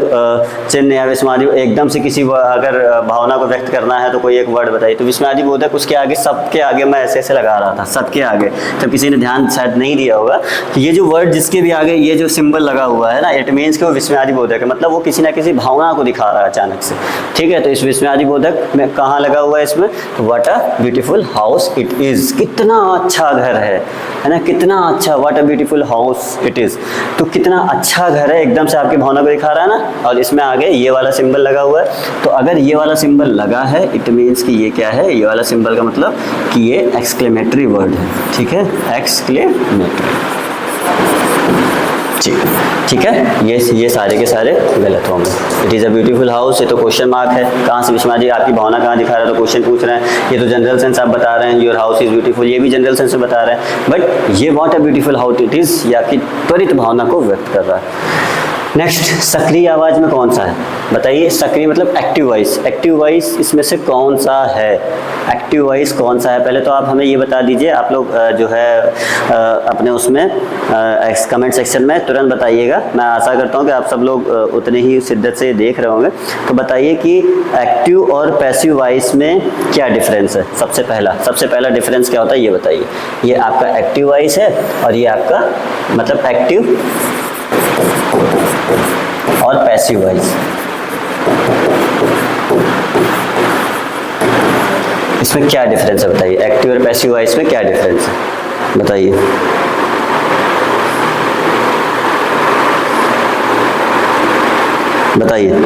चिन्ह या विस्मयादि एकदम से किसी अगर भावना को व्यक्त करना है तो कोई एक वर्ड बताइए। तो विस्मयादि बोधक उसके आगे, सबके आगे मैं ऐसे ऐसे लगा रहा था, सबके आगे, तो किसी ने ध्यान शायद नहीं दिया होगा कि ये जो वर्ड जिसके भी आगे ये जो सिंबल लगा हुआ है ना, इट मीन्स कि वो विस्मयादि बोधक है, मतलब वो किसी ना किसी भावना को दिखा रहा है अचानक से, ठीक है। तो इस विस्मयादि बोधक में कहाँ लगा हुआ है इसमें, तो what a beautiful house it is, कितना अच्छा घर है ना, कितना अच्छा, what a beautiful house it is. तो कितना अच्छा घर है, एकदम से आपकी भावना को दिखा रहा है ना। और इसमें आगे ये वाला सिंबल लगा हुआ है, तो अगर ये वाला सिंबल लगा है, इट मीन्स कि ये क्या है, ये वाला सिंबल का मतलब कि ये एक्सक्लेमेटरी वर्ड है, ठीक है, एक्सक्लेमेटरी, ठीक है। ये सारे के सारे गलत होंगे। It is a beautiful house, ये तो क्वेश्चन मार्क है, कहाँ से विस्मयादि आपकी भावना कहाँ दिखा रहा है, तो क्वेश्चन पूछ रहे हैं। ये तो जनरल सेंस आप बता रहे हैं, योर हाउस इज़ ब्यूटीफुल, ये भी जनरल सेंस में बता रहे हैं, बट ये what a beautiful house it is ये आपकी त्वरित भावना को व्यक्त कर रहा है। नेक्स्ट, सक्रिय आवाज़ में कौन सा है, बताइए। सक्रिय मतलब एक्टिव वॉइस, एक्टिव वॉइस इसमें से कौन सा है, एक्टिव वॉइस कौन सा है, पहले तो आप हमें ये बता दीजिए। आप लोग जो है अपने उसमें कमेंट सेक्शन में तुरंत बताइएगा। मैं आशा करता हूँ कि आप सब लोग उतने ही शिद्दत से देख रहे होंगे। तो बताइए कि एक्टिव और पैसिव वॉइस में क्या डिफरेंस है। सबसे पहला डिफरेंस क्या होता है ये बताइए। ये आपका एक्टिव वॉइस है और ये आपका मतलब एक्टिव और पैसिव वॉइस, इसमें क्या डिफरेंस है बताइए। एक्टिव और पैसिव वॉइस में क्या डिफरेंस है बताइए। बताइए।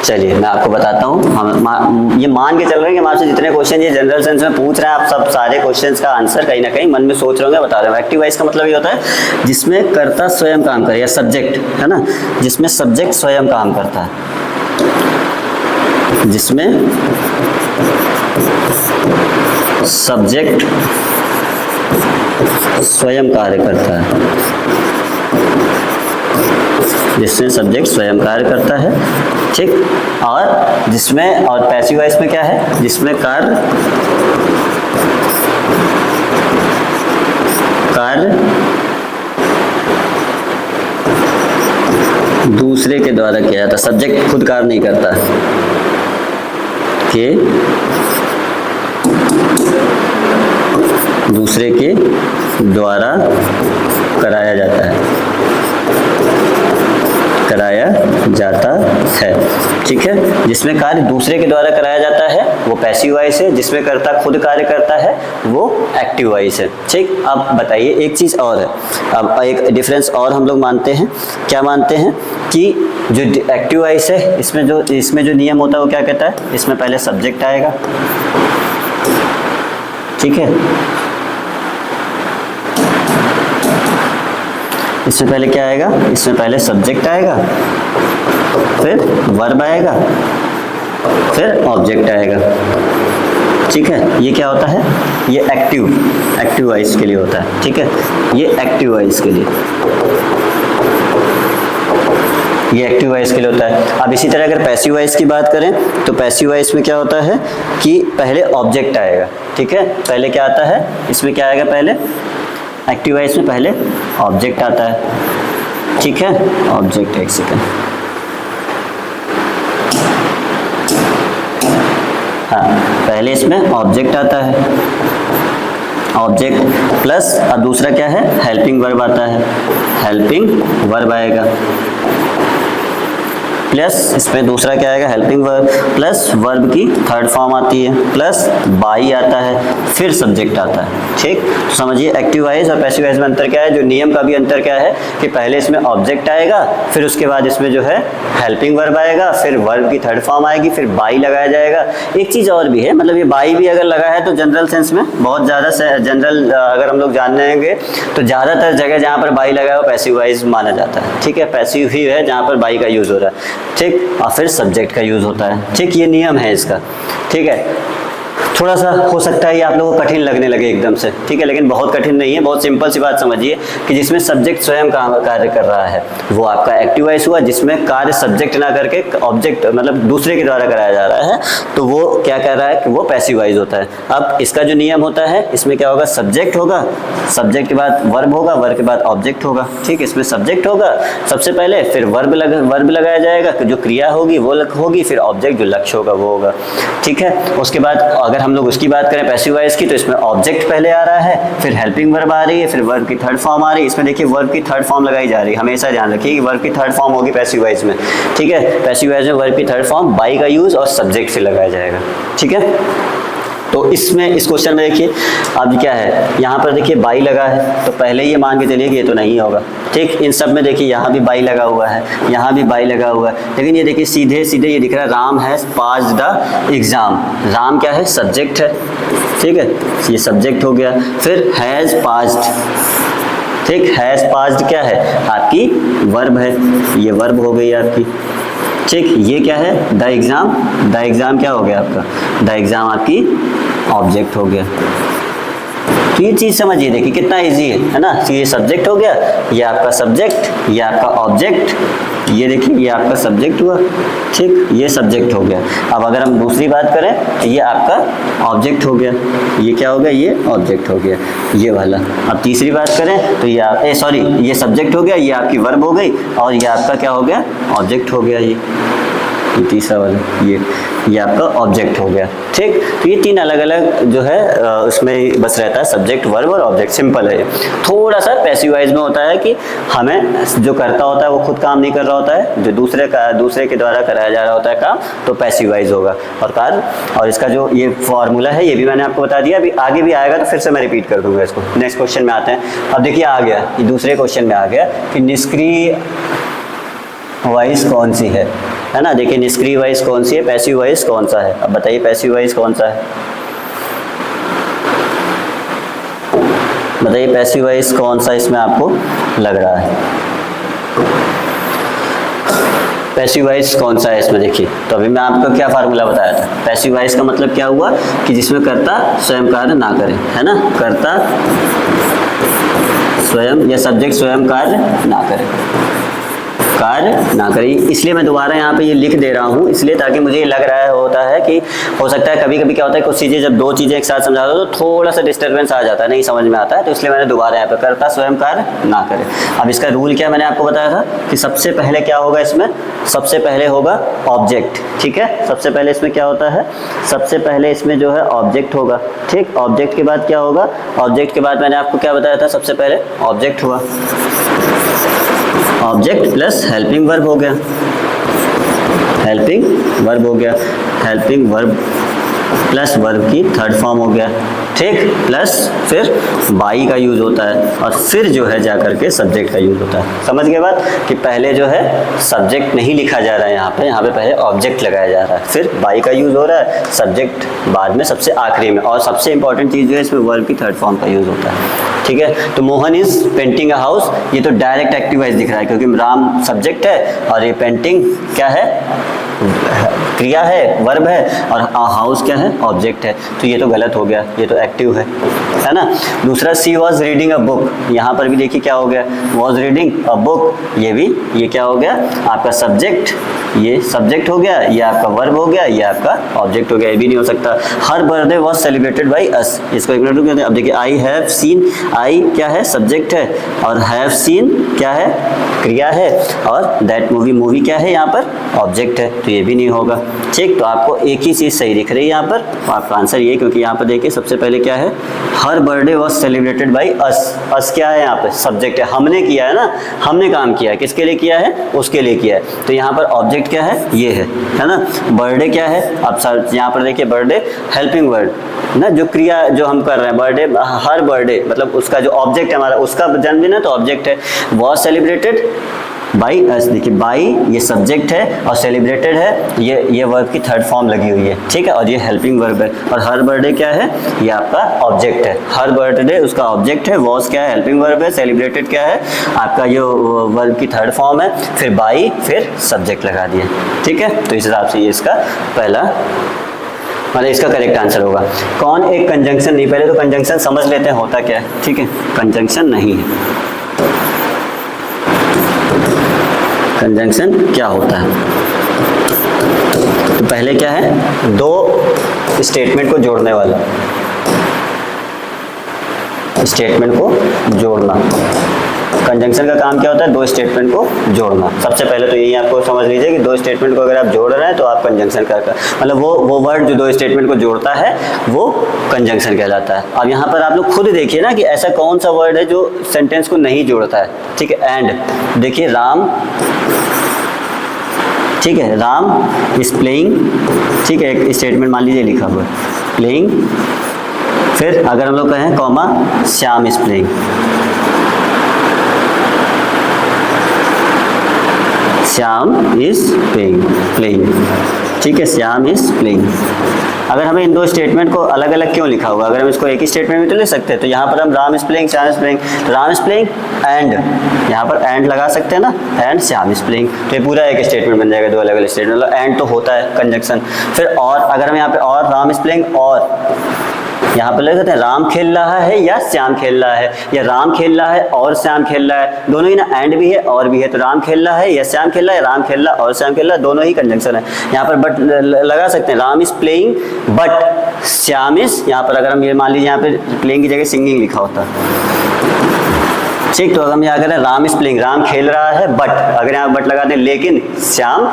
चलिए मैं आपको बताता हूँ। हम ये मान के चल रहे हैं कि हम आपसे जितने क्वेश्चन ये जनरल सेंस में पूछ रहे हैं, आप सब सारे क्वेश्चंस का आंसर कहीं ना कहीं मन में सोच रहे होंगे, बता रहे हो। एक्टिव वॉइस का मतलब ये होता है जिसमें कर्ता स्वयं काम करे, या सब्जेक्ट है ना, जिसमें सब्जेक्ट स्वयं काम करता है, जिसमें सब्जेक्ट स्वयं कार्य करता है, जिसमें सब्जेक्ट स्वयं कार्य करता है, ठीक। और जिसमें, और पैसिव वॉइस में क्या है, जिसमें कार्य दूसरे के द्वारा किया जाता, सब्जेक्ट खुद कार्य नहीं करता, कि दूसरे के द्वारा कराया जाता है, ठीक है। जिसमें कार्य दूसरे के द्वारा कराया जाता है वो पैसिव वॉइस है, जिसमें कर्ता खुद कार्य करता है वो एक्टिव वॉइस है। ठीक, अब बताइए एक चीज़ और है, अब एक डिफरेंस और हम लोग मानते हैं। क्या मानते हैं कि जो एक्टिव वॉइस है इसमें जो नियम होता है वो क्या कहता है, इसमें पहले सब्जेक्ट आएगा, ठीक है, इसमें पहले क्या आएगा, इसमें पहले सब्जेक्ट आएगा, फिर वर्ब आएगा, फिर ऑब्जेक्ट आएगा। ठीक है, ये क्या होता है, ये एक्टिव वॉइस के लिए होता है। ठीक है, ये एक्टिव वॉइस के लिए, ये एक्टिव वॉइस के लिए होता है। अब इसी तरह अगर पैसिव वॉइस की बात करें तो पैसिव वॉइस में क्या होता है कि पहले ऑब्जेक्ट आएगा। ठीक है, पहले क्या आता है, इसमें क्या आएगा, पहले एक्टिव वॉइस में पहले ऑब्जेक्ट आता है। ठीक है, ऑब्जेक्ट, एक सेकेंड, हाँ, पहले इसमें ऑब्जेक्ट आता है, ऑब्जेक्ट प्लस, और दूसरा क्या है, हेल्पिंग वर्ब आता है, हेल्पिंग वर्ब आएगा, प्लस इसमें दूसरा क्या आएगा, हेल्पिंग वर्ब, प्लस वर्ब की थर्ड फॉर्म आती है, प्लस बाई आता है, फिर सब्जेक्ट आता है। ठीक, तो समझिए एक्टिव वॉइस और पैसिव वॉइस में अंतर क्या है। जो नियम का भी अंतर क्या है कि पहले इसमें ऑब्जेक्ट आएगा, फिर उसके बाद इसमें जो है हेल्पिंग वर्ब आएगा, फिर वर्ब की थर्ड फॉर्म आएगी, फिर बाई लगाया जाएगा। एक चीज़ और भी है, मतलब ये बाई भी अगर लगा है तो जनरल सेंस में बहुत ज़्यादा जनरल अगर हम लोग जानेंगे तो ज़्यादातर जगह जहाँ पर बाई लगा है वो पैसिव वॉइस माना जाता है। ठीक है, पैसिव ही है जहाँ पर बाई का यूज़ हो रहा है। ठीक, और फिर सब्जेक्ट का यूज़ होता है। ठीक, ये नियम है इसका। ठीक है, थोड़ा सा हो सकता है ये आप लोगों को कठिन लगने लगे एकदम से, ठीक है, लेकिन बहुत कठिन नहीं है। बहुत सिंपल सी बात समझिए कि जिसमें सब्जेक्ट स्वयं कार्य कर रहा है वो आपका एक्टिव वॉइस हुआ, जिसमें कार्य सब्जेक्ट ना करके ऑब्जेक्ट मतलब दूसरे के द्वारा कराया जा रहा है तो वो क्या कर रहा है कि वो पैसिव वॉइस होता है। अब इसका जो नियम होता है इसमें क्या होगा, सब्जेक्ट होगा, सब्जेक्ट के बाद वर्ब होगा, वर्ब के बाद ऑब्जेक्ट होगा। ठीक, इसमें सब्जेक्ट होगा सबसे पहले, फिर वर्ब लगाया जाएगा, जो क्रिया होगी वो होगी, फिर ऑब्जेक्ट जो लक्ष्य होगा वो होगा। ठीक है, उसके बाद अगर हम लोग उसकी बात करें पैसिव वॉइस की तो इसमें ऑब्जेक्ट पहले आ रहा है, फिर हेल्पिंग वर्ब आ रही है, फिर वर्ब की थर्ड फॉर्म आ रही है। इसमें देखिए वर्ब की थर्ड फॉर्म लगाई जा रही है, हमेशा ध्यान रखिए कि वर्ब की थर्ड फॉर्म होगी पैसिव वॉइस में। ठीक है, पैसिव वॉइस में वर्ब की थर्ड फॉर्म बाई का यूज और सब्जेक्ट से लगाया जाएगा। ठीक है, तो इसमें इस क्वेश्चन में देखिए अब क्या है, यहाँ पर देखिए बाई लगा है तो पहले ये मान के चलिए कि ये तो नहीं होगा। ठीक, इन सब में देखिए यहाँ भी बाई लगा हुआ है, यहाँ भी बाई लगा हुआ है, लेकिन ये देखिए सीधे सीधे ये दिख रहा है Ram has passed the exam. Ram क्या है, सब्जेक्ट है। ठीक है, ये सब्जेक्ट हो गया, फिर हैज़ पास्ड। ठीक, हैज़ पास्ड क्या है, आपकी वर्ब है, ये वर्ब हो गई आपकी। ठीक, ये क्या है, द एग्ज़ाम, द एग्ज़ाम क्या हो गया आपका, द एग्ज़ाम आपकी ऑब्जेक्ट हो गया। तो ये चीज़ समझिए, देखिए कितना इजी है ना। तो ये सब्जेक्ट हो गया, ये आपका सब्जेक्ट, ये आपका ऑब्जेक्ट, ये देखिए ये आपका सब्जेक्ट हुआ। ठीक, ये सब्जेक्ट हो गया। अब अगर हम दूसरी बात करें तो ये आपका ऑब्जेक्ट हो गया, ये क्या हो गया, ये ऑब्जेक्ट हो गया, ये वाला। अब तीसरी बात करें तो ये सॉरी ये सब्जेक्ट हो गया, ये आपकी वर्ब हो गई, और ये आपका क्या हो गया, ऑब्जेक्ट हो गया। ये तीसरा वाला ये आपका ऑब्जेक्ट हो गया। ठीक, तो ये तीन अलग अलग जो है उसमें बस रहता है सब्जेक्ट, वर्ब और ऑब्जेक्ट। सिंपल है। थोड़ा सा पैसिव वॉइस में होता है कि हमें जो करता होता है वो खुद काम नहीं कर रहा होता है, जो दूसरे के द्वारा कराया जा रहा होता है काम, तो पैसिव वॉइस होगा। और इसका जो ये फॉर्मूला है ये भी मैंने आपको बता दिया, अभी आगे भी आएगा तो फिर से मैं रिपीट कर दूंगा इसको। नेक्स्ट क्वेश्चन में आते हैं। अब देखिए आ गया, ये दूसरे क्वेश्चन में आ गया कि निष्क्रिय वॉइस कौन सी है ना। देखिए निष्क्रिय वॉइस कौन सी है, पैसिव वॉइस कौन सा है। अब बताइए पैसिव वॉइस कौन सा है, बताइए पैसिव वॉइस कौन सा इसमें आपको लग रहा है, पैसिव वॉइस कौन सा है इसमें। देखिए तो अभी मैं आपको क्या फार्मूला बताया था, पैसिव वॉइस का मतलब क्या हुआ कि जिसमें कर्ता स्वयं कार्य ना करे, है ना, कर्ता स्वयं या सब्जेक्ट स्वयं कार्य ना करे, कार्य ना करें। इसलिए मैं दोबारा यहाँ पे ये लिख दे रहा हूँ, इसलिए ताकि मुझे ये लग रहा होता है कि हो सकता है कभी कभी क्या होता है कुछ चीज़ें जब दो चीज़ें एक साथ समझा दो तो थोड़ा सा डिस्टर्बेंस आ जाता है, नहीं समझ में आता है, तो इसलिए मैंने दोबारा यहाँ पे कर्ता स्वयं कार्य ना करे। अब इसका रूल क्या मैंने आपको बताया था कि सबसे पहले क्या होगा इसमें, सबसे पहले होगा ऑब्जेक्ट। ठीक है, सबसे पहले इसमें क्या होता है, सबसे पहले इसमें जो है ऑब्जेक्ट होगा। ठीक, ऑब्जेक्ट के बाद क्या होगा, ऑब्जेक्ट के बाद मैंने आपको क्या बताया था, सबसे पहले ऑब्जेक्ट हुआ, ऑब्जेक्ट प्लस हेल्पिंग वर्ब हो गया। हेल्पिंग वर्ब हो गया, हेल्पिंग वर्ब प्लस वर्ब की थर्ड फॉर्म हो गया, ठीक, प्लस फिर बाई का यूज होता है और फिर जो है जाकर के सब्जेक्ट का यूज होता है। समझ गए बात कि पहले जो है सब्जेक्ट नहीं लिखा जा रहा है, यहाँ पे पहले ऑब्जेक्ट लगाया जा रहा है, फिर बाई का यूज हो रहा है, सब्जेक्ट बाद में सबसे आखिरी में, और सबसे इंपॉर्टेंट चीज़ जो है इसमें वर्ब की थर्ड फॉर्म का यूज होता है। ठीक है, तो Mohan is painting a house, ये तो डायरेक्ट एक्टिव वॉइस दिख रहा है क्योंकि राम सब्जेक्ट है और ये पेंटिंग क्या है, क्रिया है, वर्ब है, और हाउस क्या है, ऑब्जेक्ट है, तो ये तो गलत हो गया, ये तो एक्टिव है ना। दूसरा सी वॉज रीडिंग अ बुक, यहाँ पर भी देखिए क्या हो गया, वॉज रीडिंग अ बुक, ये क्या हो गया आपका सब्जेक्ट, ये सब्जेक्ट हो गया, ये आपका वर्ब हो गया, ये आपका ऑब्जेक्ट हो गया, ये भी नहीं हो सकता। हर birthday was celebrated by us, इसको एक मिनट रुक जाते हैं। अब देखिए आई हैव सीन, आई क्या है, सब्जेक्ट है, और हैव सीन क्या है, क्रिया है, और दैट मूवी क्या है यहाँ पर, ऑब्जेक्ट है, तो ये भी नहीं होगा। ठीक, तो आपको एक ही चीज़ सही दिख रही है यहाँ पर, तो आपका आंसर ये, क्योंकि यहाँ पर देखिए सबसे पहले क्या है, हर birthday was celebrated by us क्या है यहाँ पे, सब्जेक्ट है, हमने किया है ना, हमने काम किया है, किसके लिए किया है, उसके लिए किया है, तो यहाँ पर ऑब्जेक्ट क्या है, ये है ना। बर्थडे क्या है, अब सर यहाँ पर देखिए बर्थडे हेल्पिंग वर्ड ना, जो क्रिया जो हम कर रहे हैं, बर्थडे, हर बर्थडे मतलब उसका जो ऑब्जेक्ट है हमारा, उसका जन्मदिन है तो ऑब्जेक्ट है। वॉज सेलिब्रेटेड बाई अस, देखिए बाई ये सब्जेक्ट है और सेलिब्रेटेड है, ये वर्ब की थर्ड फॉर्म लगी हुई है, ठीक है, और ये हेल्पिंग वर्ब है, और हर बर्थडे क्या है, ये आपका ऑब्जेक्ट है, हर बर्थडे उसका ऑब्जेक्ट है, वॉज क्या है, हेल्पिंग वर्ब है, सेलिब्रेटेड क्या है आपका जो वर्ब की थर्ड फॉर्म है, फिर बाई, फिर सब्जेक्ट लगा दिया, ठीक है। तो इस हिसाब से ये इसका पहला मतलब इसका करेक्ट आंसर होगा। कौन एक कंजंक्शन नहीं, पहले तो कंजंक्शन समझ लेते हैं होता क्या है, ठीक है, कंजंक्शन नहीं है, कंजंक्शन क्या होता है, तो पहले क्या है, दो स्टेटमेंट को जोड़ने वाला, स्टेटमेंट को जोड़ना, कंजंक्शन का काम क्या होता है, दो स्टेटमेंट को जोड़ना। सबसे पहले तो यही आपको समझ लीजिए कि दो स्टेटमेंट को अगर आप जोड़ रहे हैं तो आप कंजंक्शन का मतलब वो वर्ड जो दो स्टेटमेंट को जोड़ता है वो कंजंक्शन कहलाता है। अब यहाँ पर आप लोग खुद देखिए ना कि ऐसा कौन सा वर्ड है जो सेंटेंस को नहीं जोड़ता है, ठीक है। एंड देखिए राम, ठीक है, राम इज प्लेइंग, ठीक है, एक स्टेटमेंट मान लीजिए लिखा हुआ है प्लेइंग, फिर अगर हम लोग कहें comma Shyam is playing, Shyam is playing, ठीक है, श्याम इज प्लेइंग। अगर हमें इन दो स्टेटमेंट को अलग अलग क्यों लिखा हुआ, अगर हम इसको एक ही स्टेटमेंट में तो ले सकते हैं, तो यहाँ पर हम Ram is playing, Shyam is playing, Ram is playing and, यहाँ पर एंड लगा सकते हैं ना, एंड श्याम इज प्लेइंग, तो ये पूरा एक स्टेटमेंट बन जाएगा, दो अलग अलग स्टेटमेंट, मतलब एंड तो होता है कंजंक्शन। फिर और अगर हम यहाँ पे और राम इज प्लेइंग, और यहाँ पर ले सकते हैं राम खेल रहा है या श्याम खेल रहा है, या राम खेल रहा है और श्याम खेल रहा है, दोनों ही ना, एंड भी है और भी है, तो राम खेल रहा है या श्याम खेल रहा है, राम खेल रहा है और श्याम खेल रहा है, दोनों ही कंजंक्शन है। यहाँ पर बट लगा सकते हैं, Ram is playing but Shyam is, यहाँ पर अगर हम ये मान लीजिए यहाँ पे प्लेइंग की जगह सिंगिंग लिखा होता है, ठीक, तो अगर हम यहाँ करें राम इज प्लेइंग, राम खेल रहा है बट, अगर यहाँ बट लगा दें लेकिन श्याम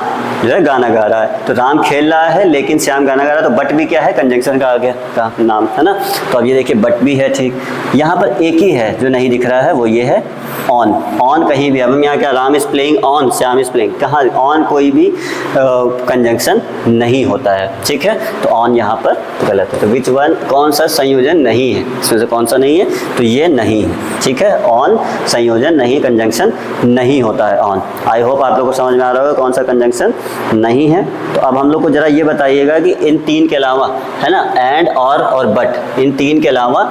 जो है गाना गा रहा है, तो राम खेल रहा है लेकिन श्याम गाना गा रहा है, तो बट भी क्या है, कंजंक्शन का आ गया का नाम है ना। तो अब ये देखिए बट भी है, ठीक, यहाँ पर एक ही है जो नहीं दिख रहा है, वो ये है ऑन, ऑन कहीं भी, अब हम यहाँ क्या, Ram is playing on, Shyam is playing, कहाँ ऑन कोई भी कंजंक्शन नहीं होता है, ठीक है, तो ऑन यहाँ पर गलत है। तो विच वन, कौन सा संयोजन नहीं है, इसमें से कौन सा नहीं है, तो ये नहीं है, ठीक है, ऑन संयोजन नहीं, कंजंक्शन नहीं होता है ऑन। आई होप आप लोग को समझ में आ रहा होगा कौन सा कंजंक्शन नहीं है। तो अब हम लोग को जरा ये बताइएगा कि इन तीन के अलावा, है ना, एंड और बट, इन तीन के अलावा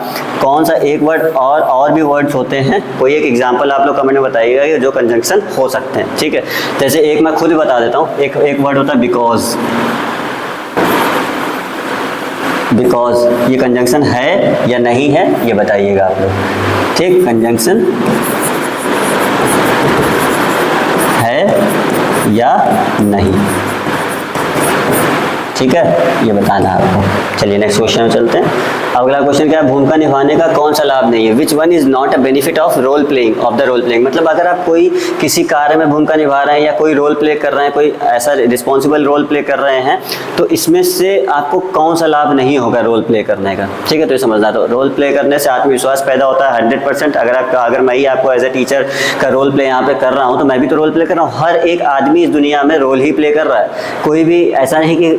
कौन सा एक वर्ड और भी वर्ड्स होते हैं, कोई एक एग्जाम्पल आप लोग कमेंट में बताइएगा कि जो कंजंक्शन हो सकते हैं, ठीक है। जैसे एक मैं खुद बता देता हूँ, एक वर्ड होता है बिकॉज, बिकॉज ये कंजंक्शन है या नहीं है ये बताइएगा आप लोग, ठीक, कंजंक्शन है या नहीं, ठीक है, ये बताना है आपको। चलिए नेक्स्ट क्वेश्चन में चलते हैं। अगला क्वेश्चन क्या है, भूमिका निभाने का कौन सा लाभ नहीं है? Which one is not a benefit of role playing, of the role playing. मतलब अगर आप कोई किसी कार्य में भूमिका निभा रहे हैं या कोई रोल प्ले कर रहे हैं, कोई ऐसा रिस्पॉन्सिबल रोल प्ले कर रहे हैं, तो इसमें से आपको कौन सा लाभ नहीं होगा रोल प्ले करने का? ठीक है, तो ये समझना। तो रोल प्ले करने से आत्मविश्वास पैदा होता है 100%। अगर मैं ही आपको एज ए टीचर का रोल प्ले यहाँ पे कर रहा हूँ, तो मैं भी तो रोल प्ले कर रहा हूँ। हर एक आदमी इस दुनिया में रोल ही प्ले कर रहा है, कोई भी ऐसा नहीं कि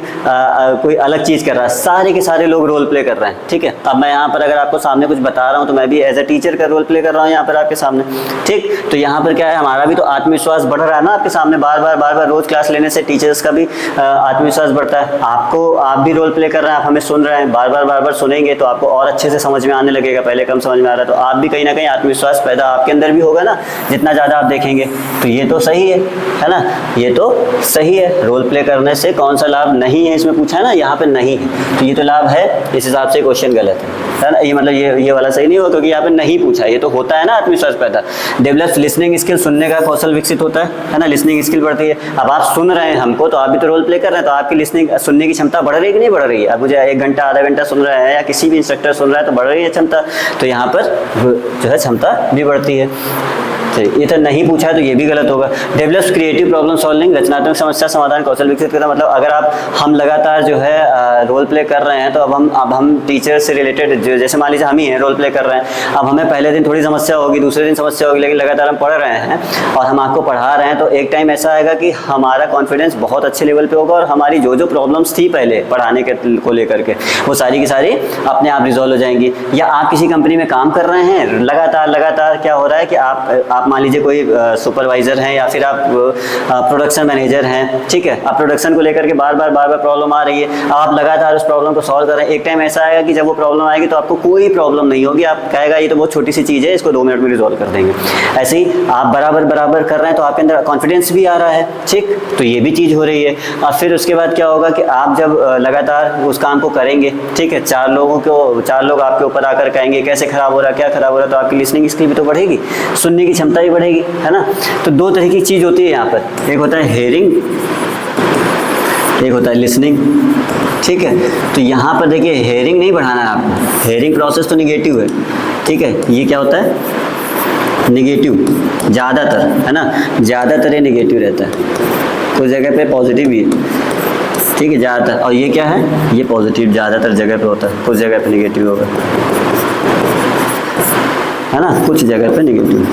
कोई अलग चीज़ कर रहा है, सारे के सारे लोग रोल प्ले कर रहे हैं। ठीक है, अब मैं यहाँ पर अगर आपको सामने कुछ बता रहा हूँ, तो मैं भी एज ए टीचर का रोल प्ले कर रहा हूँ यहाँ पर आपके सामने। ठीक, तो यहाँ पर क्या है, हमारा भी तो आत्मविश्वास बढ़ रहा है ना आपके सामने। बार बार रोज क्लास लेने से टीचर्स का भी आत्मविश्वास बढ़ता है। आप भी रोल प्ले कर रहे हैं, आप हमें सुन रहे हैं, बार बार सुनेंगे तो आपको और अच्छे से समझ में आने लगेगा। पहले कम समझ में आ रहा है, तो आप भी कहीं ना कहीं आत्मविश्वास पैदा आपके अंदर भी होगा ना, जितना ज़्यादा आप देखेंगे। तो ये तो सही है ना, ये तो सही है। रोल प्ले करने से कौन सा लाभ नहीं है, इसमें पूछा है ना, यहाँ पे नहीं है, तो ये तो लाभ है। इस हिसाब से क्वेश्चन गलत है ना। ये मतलब ये वाला सही नहीं होगा, क्योंकि यहाँ पे नहीं पूछा। ये तो होता है ना आत्मविश्वास पैदा। डेवलप लिसनिंग स्किल, सुनने का कौशल विकसित होता है ना, लिसनिंग स्किल बढ़ती है। अब आप सुन रहे हैं हमको, तो आप भी तो रोल प्ले कर रहे हैं, तो आपकी लिसनिंग, सुनने की क्षमता बढ़ रही है कि नहीं बढ़ रही है? आप मुझे 1 घंटा आधा घंटा सुन रहे हैं, या किसी भी इंस्ट्रक्टर सुन रहा है, तो बढ़ रही है क्षमता। तो यहाँ पर जो है क्षमता भी बढ़ती है। ये तो नहीं पूछा है, तो ये भी गलत होगा। डेवलप क्रिएटिव प्रॉब्लम सॉल्विंग, रचनात्मक समस्या समाधान कौशल विकसित करना। मतलब अगर हम लगातार जो है रोल प्ले कर रहे हैं, तो अब हम टीचर से रिलेटेड, जैसे मान लीजिए हम ही हैं रोल प्ले कर रहे हैं, अब हमें पहले दिन थोड़ी समस्या होगी, दूसरे दिन समस्या होगी, लेकिन लगातार हम पढ़ रहे हैं और हम आपको पढ़ा रहे हैं, तो एक टाइम ऐसा आएगा कि हमारा कॉन्फिडेंस बहुत अच्छे लेवल पे होगा, और हमारी जो प्रॉब्लम्स थी पहले पढ़ाने के को लेकर के, वो सारी की सारी अपने आप रिजॉल्व हो जाएंगी। या आप किसी कंपनी में काम कर रहे हैं, लगातार क्या हो रहा है कि आप मान लीजिए कोई सुपरवाइजर हैं, या फिर आप प्रोडक्शन मैनेजर हैं। ठीक है, अब प्रोडक्शन को लेकर के बार बार प्रॉब्लम आ रही है, आप लगातार उस प्रॉब्लम को सॉल्व कर रहे हैं। एक टाइम ऐसा आएगा कि जब वो प्रॉब्लम आएगी, तो आपको कोई प्रॉब्लम नहीं होगी, आप कहेगा ये तो बहुत छोटी सी चीज़ है, इसको 2 मिनट में रिजॉल्व कर देंगे। ऐसे ही आप बराबर कर रहे हैं, तो आपके अंदर कॉन्फिडेंस भी आ रहा है। ठीक, तो ये भी चीज़ हो रही है। और फिर उसके बाद क्या होगा कि आप जब लगातार उस काम को करेंगे, ठीक है, 4 लोग आपके ऊपर आकर कहेंगे कैसे खराब हो रहा है, क्या खराब हो रहा है, तो आपकी लिसनिंग स्किल भी तो बढ़ेगी, सुनने की क्षमता भी बढ़ेगी, है ना। तो 2 तरह की चीज़ होती है यहाँ पर, एक होता है हेयरिंग, एक होता है लिसनिंग। ठीक है, तो यहाँ पर देखिए हेयरिंग नहीं बढ़ाना है आपको, हेयरिंग प्रोसेस तो निगेटिव है। ठीक है, ये क्या होता है, निगेटिव ज़्यादातर, है ना, ज़्यादातर ये निगेटिव रहता है, कुछ जगह पे पॉजिटिव भी है। ठीक है, ज़्यादातर। और ये क्या है, ये पॉजिटिव ज़्यादातर जगह पे होता है, कुछ जगह पे निगेटिव होगा, है ना, कुछ जगह पे निगेटिव।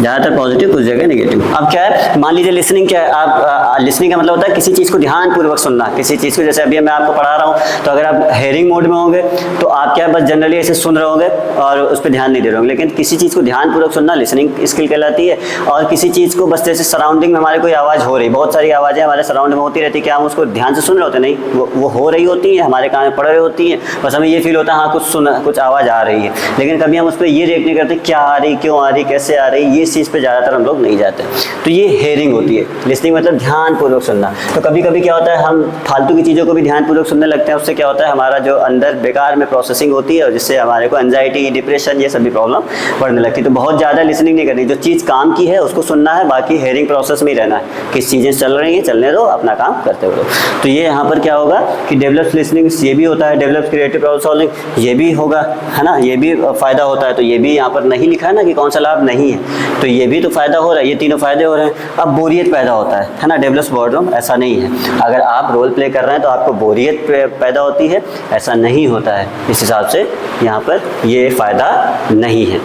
ज़्यादातर पॉजिटिव, कुछ जगह नेगेटिव। अब क्या है, मान लीजिए लिसनिंग क्या है, आप लिसनिंग का मतलब होता है किसी चीज़ को ध्यानपूर्वक सुनना, किसी चीज़ को, जैसे अभी मैं आपको पढ़ा रहा हूँ, तो अगर आप हेयरिंग मोड में होंगे, तो आप क्या बस जनरली ऐसे सुन रहे होंगे और उस पर ध्यान नहीं दे रहे होंगे। लेकिन किसी चीज़ को ध्यानपूर्वक सुनना लिसनिंग स्किल कहलाती है। और किसी चीज़ को बस जैसे सराउंडिंग में हमारे कोई आवाज़ हो रही, बहुत सारी आवाज़ें हमारे सराउंड में होती रहती है, क्या हम उसको ध्यान से सुन रहे होते? नहीं, वो हो रही होती है, हमारे कान में पड़ रही होती है, बस हमें ये फील होता है हाँ कुछ आवाज़ आ रही है, लेकिन कभी हम उस पर ये रिएक्ट नहीं करते क्या आ रही, क्यों आ रही, कैसे आ रही, ये चीज़ पर ज़्यादातर हम लोग नहीं जाते। तो ये हेयरिंग होती है। लिसनिंग मतलब ध्यानपूर्वक सुनना। तो कभी कभी क्या होता है, हम फालतू की चीज़ों को भी ध्यानपूर्वक सुनने लगते हैं, उससे क्या होता है, हमारा जो अंदर बेकार में प्रोसेसिंग होती है, और जिससे हमारे को एंजाइटी, डिप्रेशन, ये सभी प्रॉब्लम बढ़ने लगती है। तो बहुत ज़्यादा लिसनिंग नहीं करनी, जो चीज़ काम की है उसको सुनना है, बाकी हेयरिंग प्रोसेस में ही रहना है। किस चीज़ें चल रही हैं, चलने दो, अपना काम करते हो। तो ये यहाँ पर क्या होगा कि डेवलप लिसनिंग ये भी होता है, डेवलप क्रिएटिव प्रॉब्लम सॉल्विंग ये भी होगा, है ना, ये भी फ़ायदा होता है। तो ये भी यहाँ पर नहीं लिखा है ना कि कौन सा लाभ नहीं है, तो ये भी तो फ़ायदा हो रहा है, ये तीनों फ़ायदे हो रहे हैं। अब बोरियत पैदा होता है ना, डेवलप्स बोर्डम, ऐसा नहीं है। अगर आप रोल प्ले कर रहे हैं तो आपको बोरियत पैदा होती है, ऐसा नहीं होता है। इस हिसाब से यहाँ पर ये फ़ायदा नहीं है।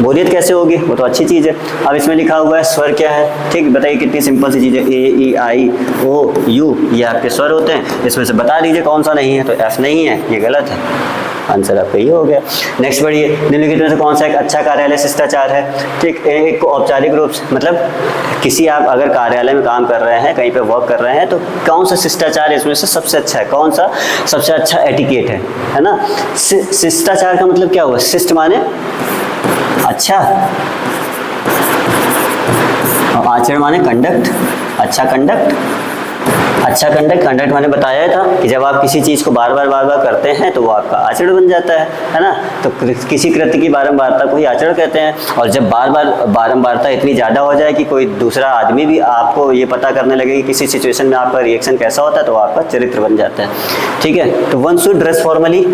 बोरियत कैसे होगी, वो तो अच्छी चीज़ है। अब इसमें लिखा हुआ है स्वर क्या है, ठीक, बताइए कितनी सिंपल सी चीज़ है, ए ई आई ओ यू, ये आपके स्वर होते हैं। इसमें से बता दीजिए कौन सा नहीं है, तो एफ नहीं है, ये गलत है, आंसर आपका ये हो गया। नेक्स्ट बढ़िए, निम्नलिखित में से कौन सा एक अच्छा कार्यालय शिष्टाचार है? ठीक, एक औपचारिक रूप से, मतलब किसी आप अगर कार्यालय में काम कर रहे हैं, कहीं पे वर्क कर रहे हैं, तो कौन सा शिष्टाचार इसमें से सबसे अच्छा है, कौन सा सबसे अच्छा एटिकेट है ना। शिष्टाचार का मतलब क्या हुआ, शिष्ट माने अच्छा, और आचरण माने कंडक्ट, अच्छा कंडक्ट, अच्छा कंडक्ट, कंडक्ट मैंने बताया था कि जब आप किसी चीज़ को बार बार करते हैं तो वो आपका आचरण बन जाता है ना। तो किसी कृत्य की बारंबारता को ही आचरण कहते हैं। और जब बारंबारता इतनी ज़्यादा हो जाए कि कोई दूसरा आदमी भी आपको ये पता करने लगे कि किसी सिचुएशन में आपका रिएक्शन कैसा होता है, तो आपका चरित्र बन जाता है। ठीक है, तो वन शुड ड्रेस फॉर्मली।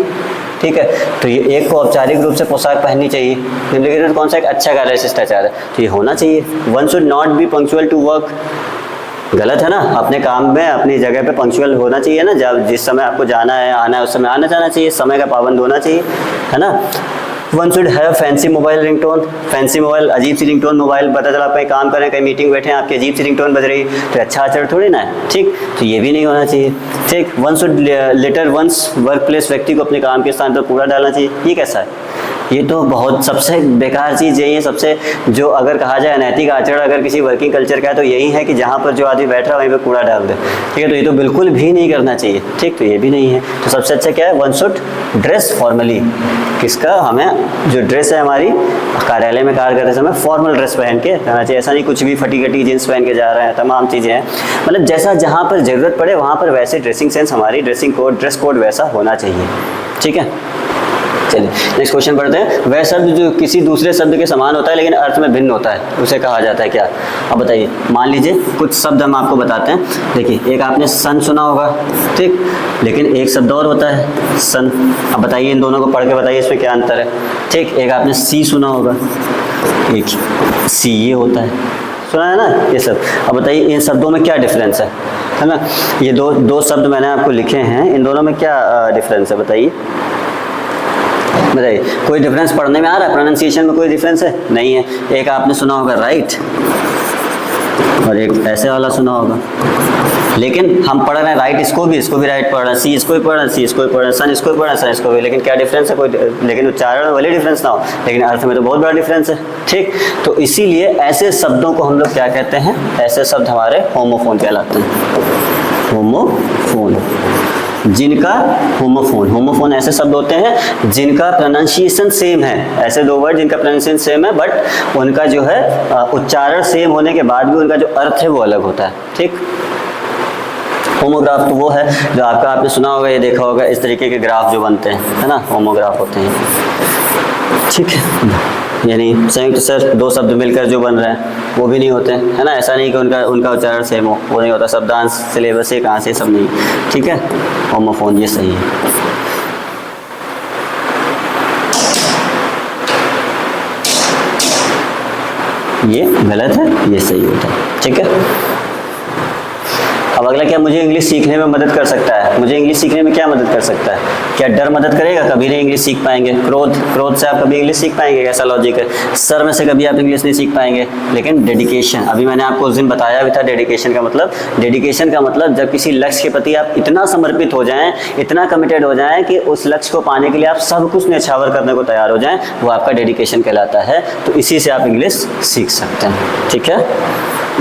ठीक है, तो ये एक को औपचारिक रूप से पोशाक पहननी चाहिए। निम्नलिखित कौन सा एक अच्छा कार्य शिष्टाचार है? तो ये होना चाहिए। One should not be punctual to work. गलत है ना, अपने काम में अपनी जगह पे पंक्चुअल होना चाहिए ना। जब जिस समय आपको जाना है आना है उस समय आना जाना चाहिए, समय का पाबंद होना चाहिए, है ना। One should have fancy mobile ringtone. Fancy mobile, अजीब सी रिंगटोन मोबाइल, पता चला आप कहीं काम कर रहे हैं, कहीं मीटिंग बैठे हैं, आपकी अजीब सी रिंगटोन बज रही है, तो अच्छा आचरण थोड़ी ना है। ठीक, तो ये भी नहीं होना चाहिए। ठीक, one should later once work place. व्यक्ति को अपने काम के स्थान पर कूड़ा डालना चाहिए। ये कैसा है? ये तो बहुत सबसे बेकार चीज़ यही है। सबसे जो अगर कहा जाए अनैतिक आचरण अगर किसी वर्किंग कल्चर का है तो यही है कि जहाँ पर जो आदमी बैठ रहा है वहीं पे कूड़ा डाल दे। ठीक है, तो ये तो बिल्कुल भी नहीं करना चाहिए। ठीक, तो ये भी नहीं है। तो सबसे अच्छा क्या है? One should dress formally. किसका? हमें जो ड्रेस है हमारी कार्यालय में कार्य करते समय फॉर्मल ड्रेस पहन के रहना चाहिए। ऐसा नहीं कुछ भी फटी कटी जींस पहन के जा रहे हैं, तमाम चीज़ें हैं। मतलब जैसा जहाँ पर ज़रूरत पड़े वहाँ पर वैसे ड्रेसिंग सेंस, हमारी ड्रेसिंग कोड, ड्रेस कोड वैसा होना चाहिए। ठीक है, चलिए नेक्स्ट क्वेश्चन पढ़ते हैं। वह शब्द जो किसी दूसरे शब्द के समान होता है लेकिन अर्थ में भिन्न होता है, उसे कहा जाता है क्या? अब बताइए। मान लीजिए कुछ शब्द हम आपको बताते हैं। देखिए, एक आपने सन सुना होगा, ठीक, लेकिन एक शब्द और होता है सन। अब बताइए, इन दोनों को पढ़ के बताइए इसमें क्या अंतर है। ठीक, एक आपने सी सुना होगा, एक सी ये होता है, सुना है ना ये सब। अब बताइए इन शब्दों में क्या डिफरेंस है ना। ये दो शब्द मैंने आपको लिखे हैं, इन दोनों में क्या डिफरेंस है बताइए। बताइए, कोई डिफरेंस पढ़ने में आ रहा है? प्रोनाउंसिएशन में कोई डिफरेंस है? नहीं है। एक आपने सुना होगा राइट, और एक ऐसे वाला सुना होगा, लेकिन हम पढ़ रहे हैं राइट इसको भी राइट पढ़ रहे हैं, सी इसको भी पढ़ रहे हैं, सी इसको भी पढ़ रहे हैं, सन इसको भी पढ़ रहे हैं, सन इसको भी। लेकिन क्या डिफरेंस है? कोई, लेकिन उच्चारण में भले डिफरेंस ना हो, लेकिन अर्थ में तो बहुत बड़ा डिफरेंस है। ठीक, तो इसीलिए ऐसे शब्दों को हम लोग क्या कहते हैं? ऐसे शब्द हमारे होमोफोन कहलाते हैं। होमोफोन, जिनका होमोफोन ऐसे शब्द होते हैं जिनका प्रोनाउंसिएशन सेम है। ऐसे दो वर्ड जिनका प्रोनाउंसिएशन सेम है बट उनका जो है उच्चारण सेम होने के बाद भी उनका जो अर्थ है वो अलग होता है। ठीक, होमोग्राफ तो वो है जो आपने सुना होगा, ये देखा होगा, इस तरीके के ग्राफ जो बनते हैं, है ना, होमोग्राफ होते हैं। ठीक है, यानी संयुक्त सर दो शब्द मिलकर जो बन रहे हैं वो भी नहीं होते हैं, है ना। ऐसा नहीं कि उनका उच्चारण सेम हो, वो नहीं होता। शब्दांश, सिलेबस से कहाँ से, सब नहीं। ठीक है, होमोफोन ये सही है। ये गलत है, ये सही होता है। ठीक है, अब अगला क्या? मुझे इंग्लिश सीखने में मदद कर सकता है। मुझे इंग्लिश सीखने में क्या मदद कर सकता है? क्या डर मदद करेगा? कभी नहीं इंग्लिश सीख पाएंगे। क्रोध से आप कभी इंग्लिश सीख पाएंगे? कैसा लॉजिक है। शर में से कभी आप इंग्लिश नहीं सीख पाएंगे। लेकिन डेडिकेशन, अभी मैंने आपको उस दिन बताया भी था डेडिकेशन का मतलब जब किसी लक्ष्य के प्रति आप इतना समर्पित हो जाएं, इतना कमिटेड हो जाएं कि उस लक्ष्य को पाने के लिए आप सब कुछ न्यौछावर करने को तैयार हो जाएं, वो आपका डेडिकेशन कहलाता है। तो इसी से आप इंग्लिश सीख सकते हैं। ठीक है,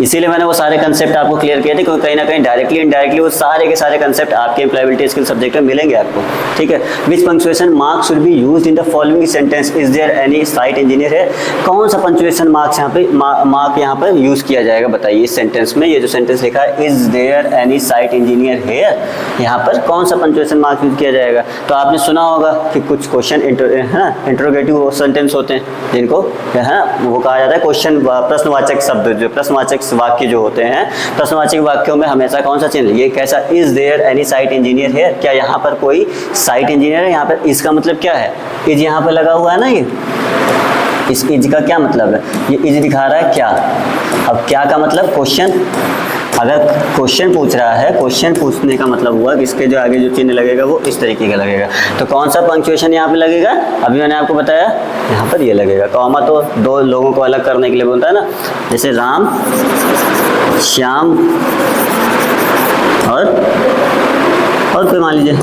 इसीलिए मैंने वो सारे कंसेप्ट आपको क्लियर किए थे, क्योंकि कहीं ना कहीं डायरेक्टली इनडायरेक्टली वो सारे के सारे कंसेप्ट आपके एम्प्लॉयबिलिटी स्किल सब्जेक्ट में मिलेंगे आपको। ठीक है, which punctuation mark should be used in the following sentence, is there any site engineer है। कौन सा पंक्चुएशन मार्क्स यहाँ पे मार्क यहाँ पर यूज किया जाएगा बताइए इस सेंटेंस में। ये जो सेंटेंस लिखा है, is there any site engineer here, यहाँ पर कौन सा पंक्चुएशन मार्क यूज किया जाएगा? तो आपने सुना होगा कि कुछ क्वेश्चन इंट्रोगेटिव सेंटेंस होते हैं जिनको है ना वो कहा जाता है क्वेश्चन, प्रश्नवाचक शब्द, जो प्रश्नवाचक वाक्य जो होते हैं, प्रश्नवाचक वाक्यों में हमेशा कौन सा चिन्ह, ये कैसा, is there any site engineer है, क्या यहाँ पर कोई साइट इंजीनियर है? यहाँ पर इसका मतलब क्या है? इज यहाँ पर लगा हुआ है ना, ये इस इज का क्या मतलब है? ये इज दिखा रहा है क्या। अब क्या का मतलब क्वेश्चन, अगर क्वेश्चन पूछ रहा है, क्वेश्चन पूछने का मतलब हुआ कि इसके जो आगे जो चिन्ह लगेगा वो इस तरीके का लगेगा। तो कौन सा पंक्चुएशन यहाँ पे लगेगा? अभी मैंने आपको बताया यहाँ पर ये लगेगा। कॉमा तो दो लोगों को अलग करने के लिए बोलता है ना, जैसे राम, श्याम और फिर मान लीजिए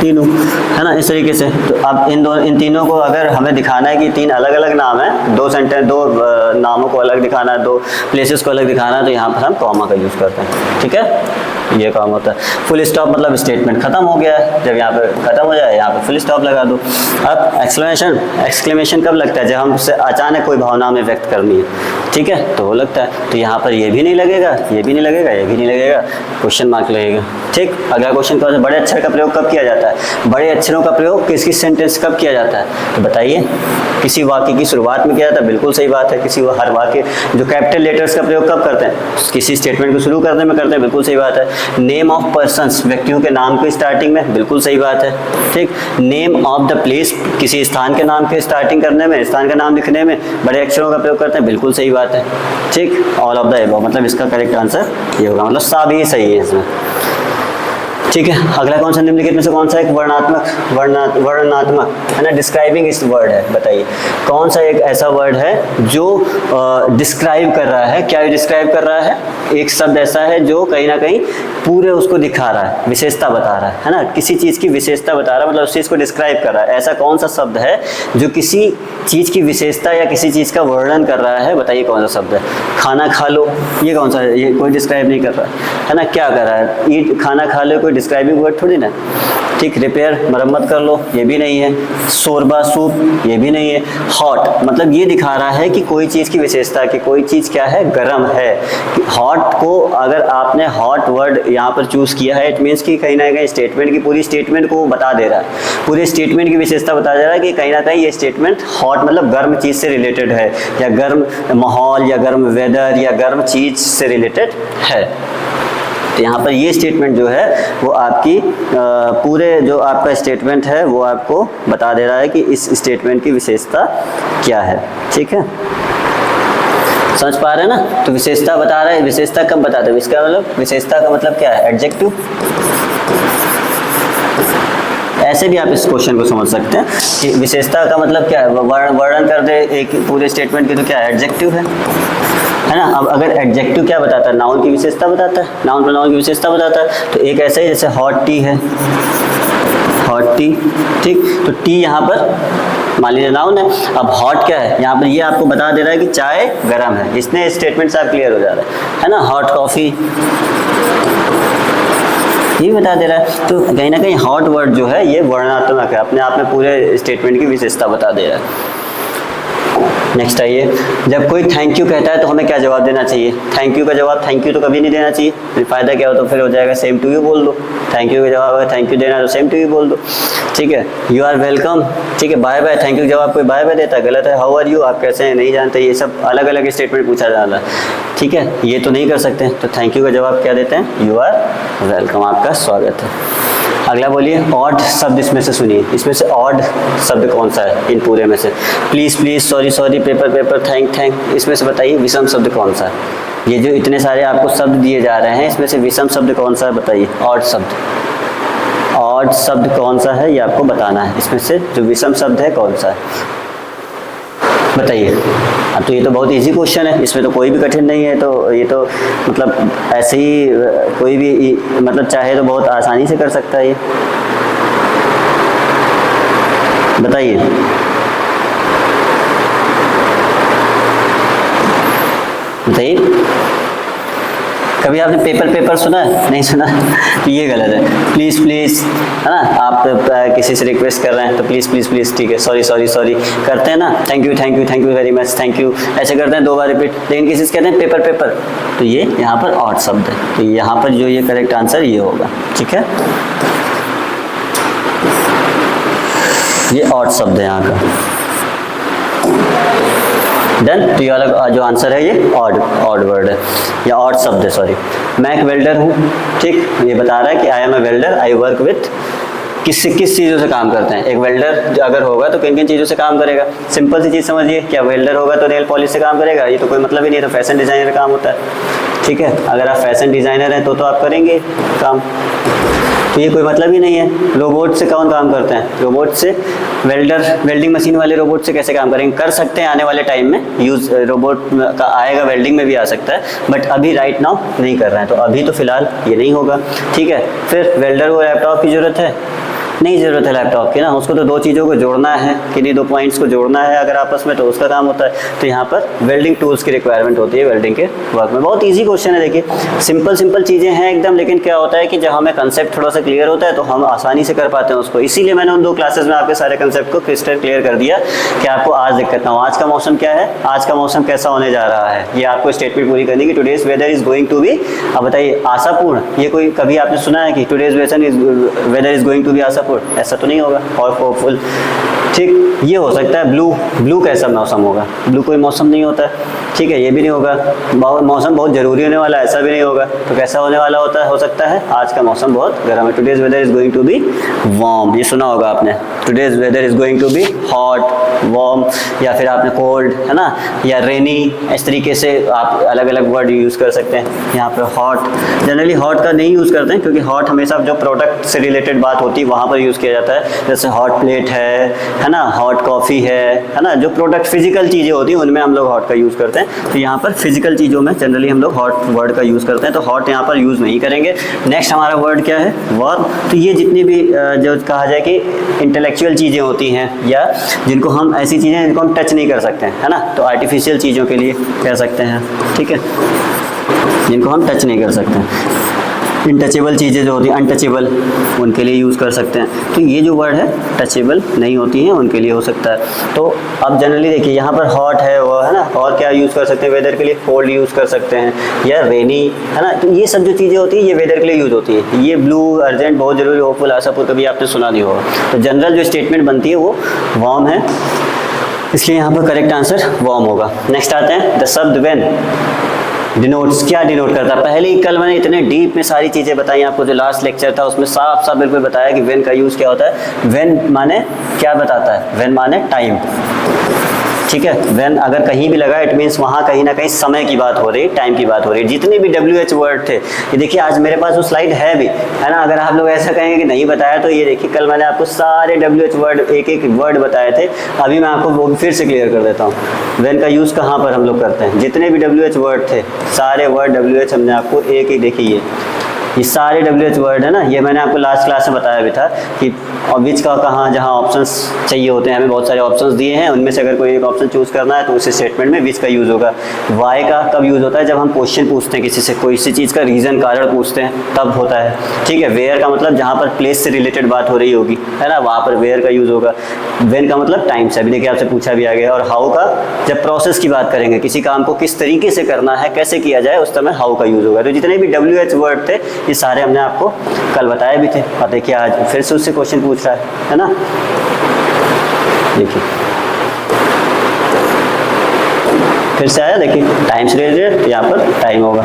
तीनों, है ना, इस तरीके से। तो अब इन तीनों को अगर हमें दिखाना है कि तीन अलग अलग नाम है, दो नामों को अलग दिखाना है, दो प्लेसेस को अलग दिखाना है, तो यहाँ पर हम कॉमा का यूज़ करते हैं। ठीक है, ये काम होता है। फुल स्टॉप मतलब स्टेटमेंट खत्म हो गया है, जब यहाँ पे खत्म हो जाए यहाँ पे फुल स्टॉप लगा दो। अब एक्सक्लेमेशन कब लगता है? जब हमसे अचानक कोई भावना हमें व्यक्त करनी है। ठीक है, तो वो लगता है। तो यहाँ पर ये भी नहीं लगेगा, ये भी नहीं लगेगा, ये भी नहीं लगेगा, क्वेश्चन मार्क लगेगा। ठीक, अगला क्वेश्चन कौन सा, बड़े अक्षर का प्रयोग कब किया जाता है? बड़े अक्षरों का प्रयोग किस किस सेंटेंस कब किया जाता है? तो बताइए, किसी वाक्य की शुरुआत में किया जाता है, बिल्कुल सही बात है। किसी हर वाक्य जो कैपिटल लेटर्स का प्रयोग कब करते हैं? किसी स्टेटमेंट को शुरू करने में करते हैं, बिल्कुल सही बात है। नेम ऑफ पर्सन्स, व्यक्तियों के नाम को स्टार्टिंग में, बिल्कुल सही बात है। ठीक, नेम ऑफ द प्लेस, किसी स्थान के नाम के स्टार्टिंग करने में, स्थान का नाम लिखने में बड़े अक्षरों का प्रयोग करते हैं, बिल्कुल सही बात है। ठीक, ऑल ऑफ द अबव, मतलब इसका करेक्ट आंसर ये होगा, मतलब सभी सही है इसमें। ठीक है, अगला कौन सा निम्नलिखित में से कौन सा एक वर्णनात्मक है ना, डिस्क्राइबिंग इस वर्ड है? बताइए कौन सा एक ऐसा वर्ड है जो डिस्क्राइब कर रहा है? क्या डिस्क्राइब कर रहा है? एक शब्द ऐसा है जो कहीं ना कहीं पूरे उसको दिखा रहा है, विशेषता बता रहा है ना, किसी चीज़ की विशेषता बता रहा है, मतलब उस चीज़ को डिस्क्राइब कर रहा है। ऐसा कौन सा शब्द है जो किसी चीज़ की विशेषता या किसी चीज़ का वर्णन कर रहा है? बताइए कौन सा शब्द है? खाना खा लो, ये कौन सा है? ये कोई डिस्क्राइब नहीं कर रहा है ना, क्या कर रहा है? ईट, खाना खा लो, कोई डिस्क्राइबिंग वर्ड थोड़ी ना। ठीक, रिपेयर, मरम्मत कर लो, ये भी नहीं है। शोरबा, सूप, ये भी नहीं है। हॉट, मतलब ये दिखा रहा है कि कोई चीज़ की विशेषता, कि कोई चीज़ क्या है, गर्म है। हॉट को अगर आपने हॉट वर्ड यहाँ पर चूज़ किया है, इट मीन्स कि कहीं ना कहीं स्टेटमेंट की, पूरी स्टेटमेंट को वो बता दे रहा है, पूरे स्टेटमेंट की विशेषता बता दे रहा है कि कहीं ना कहीं ये स्टेटमेंट हॉट मतलब गर्म चीज़ से रिलेटेड है, या गर्म माहौल, या गर्म वेदर, या गर्म चीज़ से रिलेटेड है। तो यहाँ पर ये स्टेटमेंट जो है वो आपकी पूरे जो आपका स्टेटमेंट है वो आपको बता दे रहा है कि इस स्टेटमेंट की विशेषता क्या है। ठीक है, समझ पा रहे हैं ना? तो विशेषता बता रहा है, विशेषता कब बताते हैं? इसका मतलब विशेषता का मतलब क्या है? एडजेक्टिव। ऐसे भी आप इस क्वेश्चन को समझ सकते हैं कि विशेषता का मतलब क्या है, वर्णन कर दे एक पूरे स्टेटमेंट की, तो क्या है? एडजेक्टिव है ना। अब अगर एडजेक्टिव क्या बताता है? नाउन की विशेषता बताता है, नाउन प्रोनाउन की विशेषता बताता है। तो एक ऐसा ही जैसे हॉट टी है, हॉट टी। ठीक, तो टी यहाँ पर मान लीजिए नाउन है। अब हॉट क्या है? यहाँ पर ये आपको बता दे रहा है कि चाय गर्म है, इसने स्टेटमेंट से आप क्लियर हो जा रहा है ना। हॉट कॉफ़ी ये बता दे रहा है। तो कहीं ना कहीं हॉट वर्ड जो है ये वर्णनात्मक है, अपने आप में पूरे स्टेटमेंट की विशेषता बता दे रहा है। नेक्स्ट आइए, जब कोई थैंक यू कहता है तो हमें क्या जवाब देना चाहिए? थैंक यू का जवाब थैंक यू तो कभी नहीं देना चाहिए, फिर फायदा क्या हो? तो फिर हो जाएगा सेम टू यू बोल दो। थैंक यू का जवाब अगर थैंक यू देना है तो सेम टू यू बोल दो। ठीक है, यू आर वेलकम। ठीक है, बाय बाय, थैंक यू के जवाब कोई बाय बाय देता है, गलत है। हाउ आर यू, आप कैसे हैं, नहीं जानते, ये सब अलग अलग स्टेटमेंट पूछा जा रहा है। ठीक है, ये तो नहीं कर सकते, तो थैंक यू का जवाब क्या देते हैं? यू आर वेलकम, आपका स्वागत है। अगला बोलिए, ऑड शब्द इसमें से सुनिए, इसमें से ऑड शब्द कौन सा है इन पूरे में से? Please please, sorry sorry, paper paper, thank thank, इसमें से बताइए विषम शब्द कौन सा है? ये जो इतने सारे आपको शब्द दिए जा रहे हैं इसमें से विषम शब्द कौन सा है? बताइए, ऑड शब्द। ऑड शब्द कौन सा है ये आपको बताना है, इसमें से जो विषम शब्द है कौन सा है बताइए। अब तो ये तो बहुत इजी क्वेश्चन है, इसमें तो कोई भी कठिन नहीं है, तो ये तो मतलब ऐसे ही कोई भी मतलब चाहे तो बहुत आसानी से कर सकता है ये। बताइए, बताइए, कभी आपने पेपर पेपर सुना है? नहीं सुना तो ये गलत है। प्लीज़ प्लीज़, है ना, आप किसी से रिक्वेस्ट कर रहे हैं तो प्लीज़ प्लीज़ प्लीज़, ठीक है, सॉरी सॉरी सॉरी करते हैं ना, thank you thank you thank you very much, thank you, ऐसे करते हैं 2 बार रिपीट। लेकिन किसी से कहते हैं पेपर पेपर, तो ये यहाँ पर ऑड शब्द है, तो यहाँ पर जो ये करेक्ट आंसर ये होगा। ठीक है, ये ऑड शब्द है यहाँ का। डन, तो ये वाला जो आंसर है ये ऑड वर्ड है या ऑड शब्द है, सॉरी। मैं एक वेल्डर हूँ। ठीक, ये बता रहा है कि I am a welder, I work with, किस चीज़ों से काम करते हैं? एक वेल्डर अगर होगा तो किन किन चीज़ों से काम करेगा? सिंपल सी चीज़ समझिए, क्या वेल्डर होगा तो नेल पॉलिश से काम करेगा? ये तो कोई मतलब ही नहीं है, तो फैशन डिज़ाइनर काम होता है। ठीक है, अगर आप फैशन डिज़ाइनर हैं तो आप करेंगे काम, तो ये कोई मतलब ही नहीं है। रोबोट से कौन काम करते हैं? रोबोट से वेल्डर, वेल्डिंग मशीन वाले रोबोट से कैसे काम करेंगे? कर सकते हैं आने वाले टाइम में यूज़, रोबोट का आएगा, वेल्डिंग में भी आ सकता है, बट अभी राइट नाउ नहीं कर रहे हैं, तो अभी तो फिलहाल ये नहीं होगा। ठीक है, फिर वेल्डर को लैपटॉप की ज़रूरत है, नहीं ज़रूरत है लैपटॉप की ना, उसको तो दो चीज़ों को जोड़ना है, किन्हीं दो पॉइंट्स को जोड़ना है अगर आपस में, तो उसका काम होता है। तो यहाँ पर वेल्डिंग टूल्स की रिक्वायरमेंट होती है वेल्डिंग के वर्क में। बहुत ईजी क्वेश्चन है, देखिए सिंपल चीज़ें हैं एकदम, लेकिन क्या होता है कि जब हमें कंसेप्ट थोड़ा सा क्लियर होता है तो हम आसानी से कर पाते हैं उसको। इसीलिए मैंने उन 2 क्लासेस में आपके सारे कंसेप्ट को क्रिस्टल क्लियर कर दिया कि आपको आज दिक्कत ना हो। आज का मौसम क्या है, आज का मौसम कैसा होने जा रहा है, ये आपको स्टेटमेंट पूरी करनी कि today's weather is going to be. अब बताइए आशापूर्ण, ये कोई कभी आपने सुना है कि today's weather is going to be आशापूर्ण? ऐसा तो नहीं होगा। और होपफुल, ठीक, ये हो सकता है ब्लू कैसा मौसम होगा, ब्लू कोई मौसम नहीं होता है, ठीक है, ये भी नहीं होगा। मौसम बहुत जरूरी होने वाला है, ऐसा भी नहीं होगा। तो कैसा होने वाला होता है, हो सकता है आज का मौसम बहुत गर्म है। Today's weather is going to be warm, ये सुना होगा आपने। Today's weather is going to be hot, warm, या फिर आपने कोल्ड, है ना, या रेनी, इस तरीके से आप अलग अलग वर्ड यूज़ कर सकते हैं। यहाँ पर हॉट, जनरली हॉट का नहीं यूज़ करते हैं क्योंकि हॉट हमेशा जो प्रोडक्ट से रिलेटेड बात होती है वहाँ पर यूज़ किया जाता है। जैसे हॉट प्लेट है ना, हॉट कॉफ़ी है ना, जो प्रोडक्ट फिजिकल चीज़ें होती हैं उनमें हम लोग हॉट का यूज़ करते हैं। तो यहाँ पर फिजिकल चीज़ों में जनरली हम लोग हॉट वर्ड का यूज़ करते हैं, तो हॉट यहाँ पर यूज़ नहीं करेंगे। नेक्स्ट हमारा वर्ड क्या है, वर्ब। तो ये जितनी भी जो कहा जाए कि इंटेलेक्चुअल चीज़ें होती हैं या जिनको हम, ऐसी चीज़ें जिनको हम टच नहीं कर सकते हैं, है ना, तो आर्टिफिशियल चीज़ों के लिए कह सकते हैं, ठीक है, जिनको हम टच नहीं कर सकते हैं। इनटचेबल चीज़ें जो होती हैं, अनटचेबल, उनके लिए यूज़ कर सकते हैं। तो ये जो वर्ड है टचेबल नहीं होती हैं, उनके लिए हो सकता है। तो अब जनरली देखिए यहाँ पर हॉट है वो, है ना, और क्या यूज़ कर सकते हैं वेदर के लिए, कोल्ड यूज़ कर सकते हैं या रेनी, है ना। तो ये सब जो चीज़ें होती हैं ये वेदर के लिए यूज़ होती है। ये ब्लू, अर्जेंट, बहुत ज़रूरी, होपफुल, आशापुर कभी आपने सुना नहीं होगा। तो जनरल जो स्टेटमेंट बनती है वो वार्म है, इसलिए यहाँ पर करेक्ट आंसर वार्म होगा। नेक्स्ट आते हैं द शब्द व्हेन डिनोट्स, क्या डिनोट करता है। पहले ही कल मैंने इतने डीप में सारी चीज़ें बताई आपको, जो लास्ट लेक्चर था उसमें साफ साफ बिल्कुल बताया कि व्हेन का यूज़ क्या होता है। व्हेन माने क्या बताता है, व्हेन माने टाइम, ठीक है। व्हेन अगर कहीं भी लगा इट मीन्स वहाँ कहीं ना कहीं समय की बात हो रही है, टाइम की बात हो रही है। जितने भी WH वर्ड थे, ये देखिए आज मेरे पास वो स्लाइड है भी, है ना। अगर आप लोग ऐसा कहेंगे कि नहीं बताया तो ये देखिए कल मैंने आपको सारे WH वर्ड एक एक वर्ड बताए थे, अभी मैं आपको वो फिर से क्लियर कर देता हूँ। व्हेन का यूज़ कहाँ पर हम लोग करते हैं, जितने भी WH वर्ड थे सारे वर्ड WH हमने आपको एक एक देखिए ये सारे WH वर्ड है ना, ये मैंने आपको लास्ट क्लास में बताया भी था कि विच का कहाँ, जहाँ ऑप्शंस चाहिए होते हैं, हमें बहुत सारे ऑप्शंस दिए हैं, उनमें से अगर कोई एक ऑप्शन चूज़ करना है तो उस स्टेटमेंट में विच का यूज़ होगा। वाई का कब यूज़ होता है, जब हम क्वेश्चन पूछते हैं किसी से, कोई सी चीज़ का रीज़न, कारण पूछते हैं, तब होता है, ठीक है। वेयर का मतलब जहाँ पर प्लेस से रिलेटेड बात हो रही होगी, है ना, वहाँ पर वेयर का यूज़ होगा। व्हेन का मतलब टाइम से, अभी देखिए आपसे पूछा भी आ गया। और हाउ का जब प्रोसेस की बात करेंगे, किसी काम को किस तरीके से करना है, कैसे किया जाए, उस समय हाउ का यूज़ होगा। तो जितने भी WH वर्ड थे ये सारे हमने आपको कल बताए भी थे, और देखिए आज फिर से उससे क्वेश्चन पूछ रहा है ना। देखिए फिर से आया, देखिए टाइम से रिलेटेड, यहाँ पर टाइम होगा,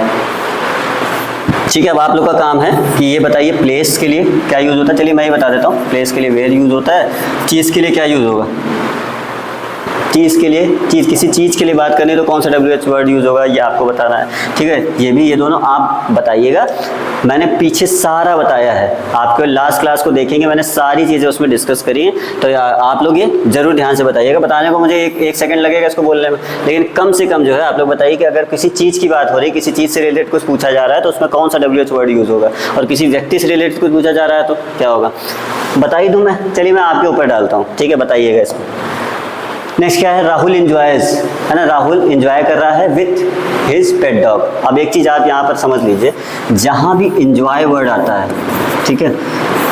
ठीक है। अब आप लोग का काम है कि ये बताइए प्लेस के लिए क्या यूज़ होता है। चलिए मैं ये बता देता हूँ, प्लेस के लिए वेयर यूज़ होता है, चीज़ के लिए क्या यूज़ होगा, चीज़ के लिए, किसी चीज़ के लिए बात करनी है तो कौन सा WH वर्ड यूज़ होगा ये आपको बताना है, ठीक है। ये दोनों आप बताइएगा, मैंने पीछे सारा बताया है, आपके लास्ट क्लास को देखेंगे मैंने सारी चीज़ें उसमें डिस्कस करी हैं, तो आप लोग ये जरूर ध्यान से बताइएगा। बताने को मुझे एक सेकंड लगेगा इसको बोलने में, लेकिन कम से कम जो है आप लोग बताइए कि अगर किसी चीज़ की बात हो रही है, किसी चीज़ से रिलेटेड कुछ पूछा जा रहा है तो उसमें कौन सा WH वर्ड यूज़ होगा, और किसी व्यक्ति से रिलेटेड कुछ पूछा जा रहा है तो क्या होगा, बता ही दूँ मैं। चलिए मैं आपके ऊपर डालता हूँ, ठीक है, बताइएगा इसको। नेक्स्ट क्या है, राहुल इंजॉयज, है ना, राहुल इंजॉय कर रहा है विथ हिज पेट डॉग। अब एक चीज़ आप यहाँ पर समझ लीजिए, जहाँ भी इंजॉय वर्ड आता है, ठीक है,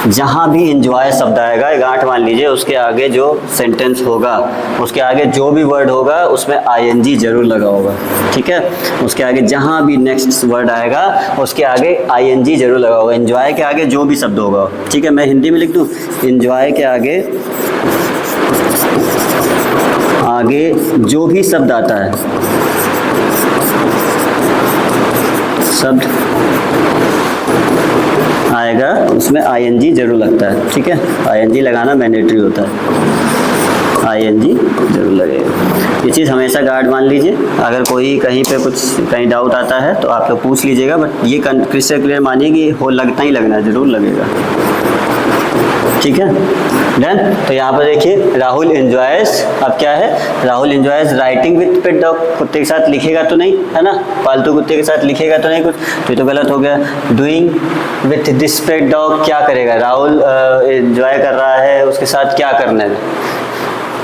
जहाँ भी इंजॉय शब्द आएगा, गांठ मान लीजिए, उसके आगे जो सेंटेंस होगा, उसके आगे जो भी वर्ड होगा उसमें ING जरूर लगा होगा, ठीक है। उसके आगे जहाँ भी नेक्स्ट वर्ड आएगा उसके आगे ING जरूर लगा होगा। इंजॉय के आगे जो भी शब्द होगा, ठीक है, मैं हिंदी में लिख दूँ, इंजॉय के आगे जो भी शब्द आता है, शब्द आएगा उसमें ING जरूर लगता है, ठीक है। ING लगाना मैंडेटरी होता है, ING जरूर लगेगा। ये चीज़ हमेशा गार्ड मान लीजिए, अगर कोई कहीं पे कहीं डाउट आता है तो आप लोग पूछ लीजिएगा, बट ये क्रिस्टल क्लियर मानिए कि हो लगता ही लगना है, जरूर लगेगा। ठीक है, डन। तो यहाँ पर देखिए राहुल एंजॉयज, अब क्या है, Rahul enjoys writing with pet dog, कुत्ते के साथ लिखेगा तो नहीं, है ना, पालतू कुत्ते के साथ लिखेगा तो नहीं कुछ, तो ये तो गलत हो गया। Doing with this pet dog, क्या करेगा राहुल, एंजॉय कर रहा है उसके साथ क्या करने में,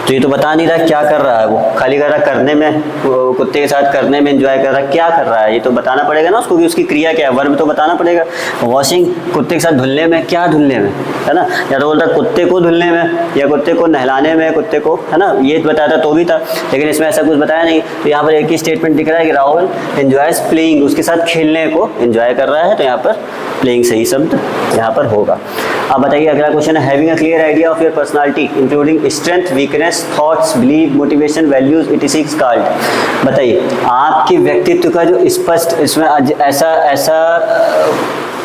तो ये तो बता नहीं रहा क्या कर रहा है, वो खाली कर रहा करने में, कुत्ते के साथ करने में एंजॉय कर रहा है, क्या कर रहा है ये तो बताना पड़ेगा ना उसको कि उसकी क्रिया क्या है, वर्ब तो बताना पड़ेगा। वॉशिंग, कुत्ते के साथ धुलने में, क्या धुलने में, है ना, या तो बोलता कुत्ते को धुलने में या कुत्ते को नहलाने में, कुत्ते को, है ना, ये बताया तो भी था, लेकिन इसमें ऐसा कुछ बताया नहीं। तो यहाँ पर एक ही स्टेटमेंट दिख रहा है कि राहुल एंजॉयज प्लेइंग, उसके साथ खेलने को एंजॉय कर रहा है, तो यहाँ पर प्लेइंग सही शब्द यहाँ पर होगा। अब बताइए अगला क्वेश्चन है, having a clear idea of your personality including strength, weakness, thoughts, believe, motivation, values, it is called. बताइए आपके व्यक्तित्व का जो स्पष्ट, इसमें ऐसा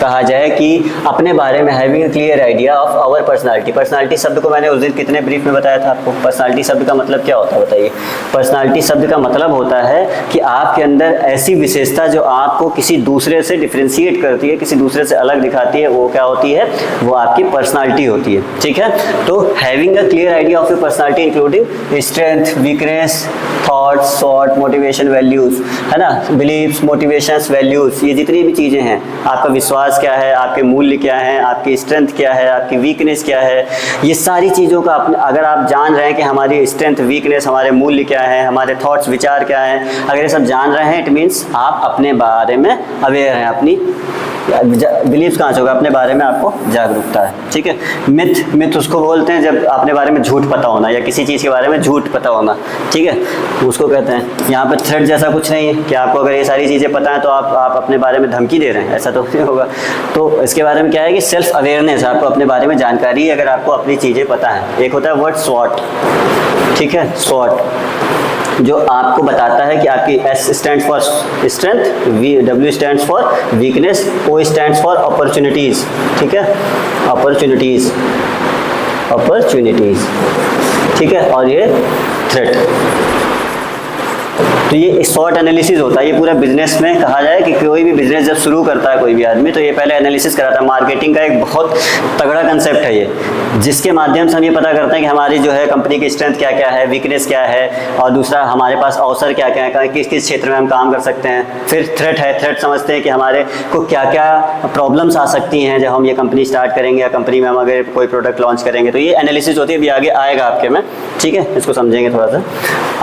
कहा जाए कि अपने बारे में having a clear idea of our personality. Personality शब्द को मैंने उस दिन कितने ब्रीफ में बताया था आपको। पर्सनालिटी शब्द का मतलब क्या होता है बताइए। पर्सनालिटी शब्द का मतलब होता है कि आपके अंदर ऐसी विशेषता जो आपको किसी दूसरे से डिफ्रेंशिएट करती है, किसी दूसरे से अलग दिखाती है, वो क्या होती है, वो आपकी पर्सनालिटी होती है। ठीक है, तो having a clear idea of your personality including strength, weakness, thoughts, sort, motivation, values, है ना, बिलीव्स, मोटिवेशंस, वैल्यूज, ये जितनी भी चीज़ें हैं, आपका विश्वास क्या है, आपके मूल्य क्या हैं, आपकी स्ट्रेंथ क्या है, आपकी वीकनेस क्या है, ये सारी चीज़ों का अगर आप जान रहे हैं कि हमारी स्ट्रेंथ, वीकनेस, हमारे मूल्य क्या है, हमारे थॉट्स, विचार क्या हैं, अगर ये सब जान रहे हैं, इट मीन्स आप अपने बारे में अवेयर हैं, अपनी बिलीव कहाँ से होगा, अपने बारे में आपको जागरूकता है। ठीक है, मिथ उसको बोलते हैं जब अपने बारे में झूठ पता होना या किसी चीज़ के बारे में झूठ पता होना। ठीक है, उसको कहते हैं। यहाँ पर थ्रेट जैसा कुछ नहीं है कि आपको अगर ये सारी चीज़ें पता है तो आप अपने बारे में धमकी दे रहे हैं, ऐसा तो नहीं होगा। तो इसके बारे में क्या है कि सेल्फ अवेयरनेस, आपको अपने बारे में जानकारी है, अगर आपको अपनी चीज़ें पता है। एक होता है वर्ड स्वॉट, ठीक है, स्वॉट जो आपको बताता है कि आपकी S stands for strength, W stands for weakness, O stands for opportunities. ठीक है, अपॉर्चुनिटीज, ठीक है, और ये थ्रेट। तो ये शॉर्ट एनालिसिस होता है। ये पूरा बिजनेस में कहा जाए कि कोई भी बिजनेस जब शुरू करता है कोई भी आदमी, तो ये पहले एनालिसिस कराता है। मार्केटिंग का एक बहुत तगड़ा कंसेप्ट है ये, जिसके माध्यम से हम ये पता करते हैं कि हमारी जो है कंपनी की स्ट्रेंथ क्या क्या है, वीकनेस क्या है, और दूसरा हमारे पास अवसर क्या क्या है, किस किस क्षेत्र में हम काम कर सकते हैं। फिर थ्रेट है, थ्रेट समझते हैं कि हमारे को क्या क्या प्रॉब्लम्स आ सकती हैं जब हम ये कंपनी स्टार्ट करेंगे या कंपनी में हम अगर कोई प्रोडक्ट लॉन्च करेंगे। तो ये एनालिसिस होती है, अभी आगे आएगा आपके में। ठीक है, इसको समझेंगे थोड़ा सा।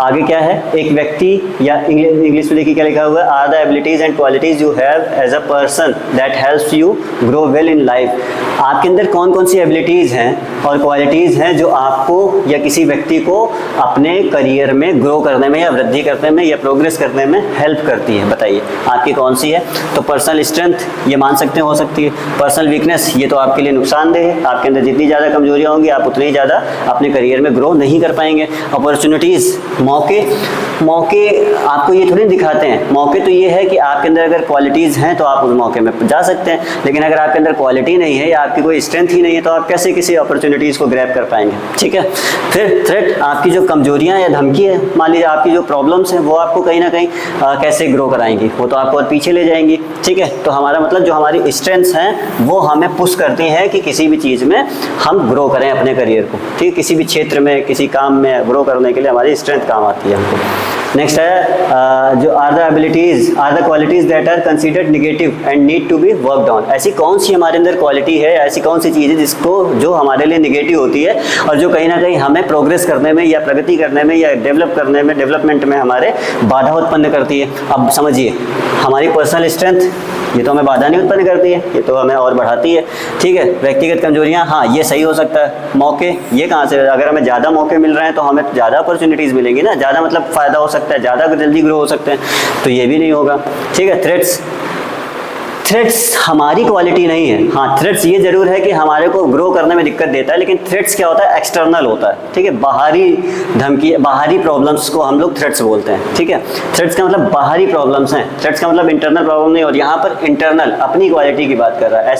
आगे क्या है, एक व्यक्ति, या इंग्लिश में देखिए क्या लिखा हुआ है, are the abilities and qualities you have as a person that helps you grow well in life. आपके अंदर कौन कौन सी एबिलिटीज हैं और क्वालिटीज हैं जो आपको या किसी व्यक्ति को अपने करियर में ग्रो करने में या वृद्धि करने में या प्रोग्रेस करने में हेल्प करती है। बताइए आपकी कौन सी है। तो पर्सनल स्ट्रेंथ, ये मान सकते हैं हो सकती है। पर्सनल वीकनेस, ये तो आपके लिए नुकसानदेह है। आपके अंदर जितनी ज़्यादा कमजोरियाँ होंगी आप उतनी ज़्यादा अपने करियर में ग्रो नहीं कर पाएंगे। अपॉर्चुनिटीज़, मौके आपको ये थोड़ी दिखाते हैं। मौके तो ये है कि आपके अंदर अगर क्वालिटीज़ हैं तो आप उस मौके में जा सकते हैं, लेकिन अगर आपके अंदर क्वालिटी नहीं है या आपकी कोई स्ट्रेंथ ही नहीं है तो आप कैसे किसी अपॉर्चुनिटीज़ को ग्रैब कर पाएंगे। ठीक है, फिर थ्रेट, आपकी जो कमजोरियां या धमकी है, मान लीजिए आपकी जो प्रॉब्लम्स हैं वो आपको कहीं ना कहीं कैसे ग्रो कराएंगी, वो तो आपको और पीछे ले जाएंगी। ठीक है, तो हमारा मतलब जो हमारी स्ट्रेंथ्स हैं वो हमें पुश करती हैं कि किसी भी चीज़ में हम ग्रो करें अपने करियर को। ठीक है, किसी भी क्षेत्र में, किसी काम में ग्रो करने के लिए हमारी स्ट्रेंथ काम आती है हमको। नेक्स्ट है जो are the abilities, are the qualities that are considered negative and need to be worked on. ऐसी कौन सी हमारे अंदर क्वालिटी है, ऐसी कौन सी चीज़ है जिसको जो हमारे लिए नेगेटिव होती है और जो कहीं ना कहीं हमें प्रोग्रेस करने में या प्रगति करने में या डेवलप करने में, डेवलपमेंट में हमारे बाधा उत्पन्न करती है। अब समझिए, हमारी पर्सनल स्ट्रेंथ ये तो हमें बाधा नहीं उत्पन्न करती है, ये तो हमें और बढ़ाती है। ठीक है, व्यक्तिगत कमजोरियां, हाँ ये सही हो सकता है। मौके, ये कहाँ से, अगर हमें ज़्यादा मौके मिल रहे हैं तो हमें ज़्यादा अपॉर्चुनिटीज़ मिलेंगी ना, ज़्यादा मतलब फ़ायदा हो सकता है, ज़्यादा जल्दी ग्रो हो सकते हैं, तो ये भी नहीं होगा। ठीक है, थ्रेट्स हमारी क्वालिटी नहीं है। हाँ, थ्रेट्स ये जरूर है कि हमारे को ग्रो करने में दिक्कत देता है, लेकिन थ्रेट्स क्या होता है, एक्सटर्नल होता है। ठीक है, बाहरी धमकी, बाहरी प्रॉब्लम्स को हम लोग थ्रेट्स बोलते हैं। ठीक है, थ्रेट्स का मतलब बाहरी प्रॉब्लम्स हैं, थ्रेट्स का मतलब इंटरनल प्रॉब्लम नहीं। और यहाँ पर इंटरनल अपनी क्वालिटी की बात कर रहा है।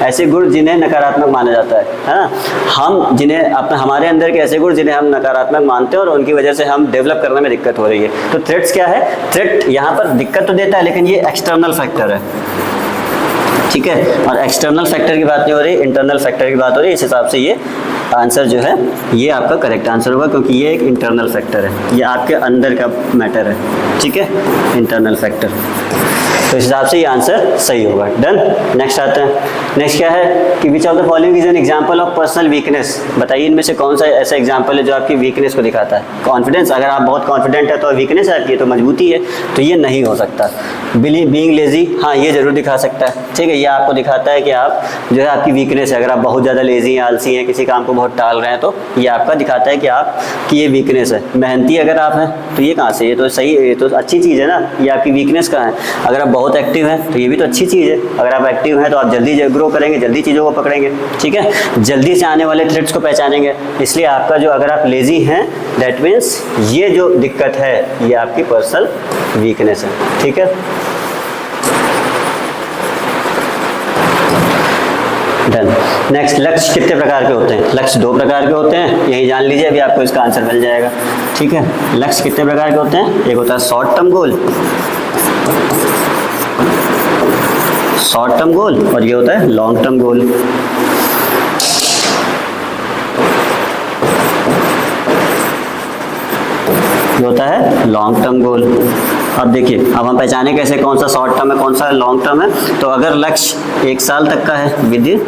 ऐसे गुण जिन्हें नकारात्मक माना जाता है ना, हम जिन्हें हमारे अंदर के ऐसे गुण जिन्हें हम नकारात्मक मानते हैं और उनकी वजह से हम डेवलप करने में दिक्कत हो रही है। तो थ्रेट्स क्या है, थ्रेट यहाँ पर दिक्कत तो देता है लेकिन ये एक्सटर्नल फैक्टर है। ठीक है। और एक्सटर्नल फैक्टर की बात नहीं हो रही, इंटरनल फैक्टर की बात हो रही है। इस हिसाब से ये आंसर जो है ये आपका करेक्ट आंसर होगा, क्योंकि ये एक इंटरनल फैक्टर है, ये आपके अंदर का मैटर है, ठीक है, इंटरनल फैक्टर। तो इस हिसाब से ये आंसर सही होगा। डन। नेक्स्ट आते हैं। नेक्स्ट क्या है कि which of the following is an example of personal weakness. बताइए इनमें से कौन सा ऐसा एग्जांपल है जो आपकी वीकनेस को दिखाता है। कॉन्फिडेंस, अगर आप बहुत कॉन्फिडेंट है तो वीकनेस है आपकी, तो मजबूती है, तो ये नहीं हो सकता। बीइंग लेजी, हाँ ये जरूर दिखा सकता है, ठीक है, ये आपको दिखाता है कि आप जो है आपकी वीकनेस है। अगर आप बहुत ज़्यादा लेजी हैं, आलसी हैं, किसी काम को बहुत टाल रहे हैं, तो ये आपका दिखाता है कि आप की ये वीकनेस है। मेहनती अगर आप हैं तो ये कहाँ से, ये तो सही, ये तो अच्छी चीज़ है ना, ये आपकी वीकनेस कहाँ है। अगर आप बहुत एक्टिव हैं तो ये भी तो अच्छी चीज़ है। अगर आप एक्टिव हैं तो आप जल्दी ग्रो करेंगे, जल्दी चीज़ों को पकड़ेंगे, ठीक है, जल्दी से आने वाले थ्रेट्स को पहचानेंगे। इसलिए आपका जो, अगर आप लेजी हैं दैट मीन्स ये जो दिक्कत है ये आपकी पर्सनल वीकनेस है, ठीक है। डन। नेक्स्ट, लक्ष्य कितने प्रकार के होते हैं। लक्ष्य 2 प्रकार के होते हैं, यही जान लीजिए, अभी आपको इसका आंसर मिल जाएगा, ठीक है। लक्ष्य कितने प्रकार के होते हैं, एक होता है short term goal, short term goal, और ये होता है लॉन्ग टर्म गोल। ये होता है लॉन्ग टर्म गोल। अब देखिए, अब हम पहचाने कैसे कौन सा शॉर्ट टर्म है कौन सा लॉन्ग टर्म है। तो अगर लक्ष्य 1 साल तक का है, विद इन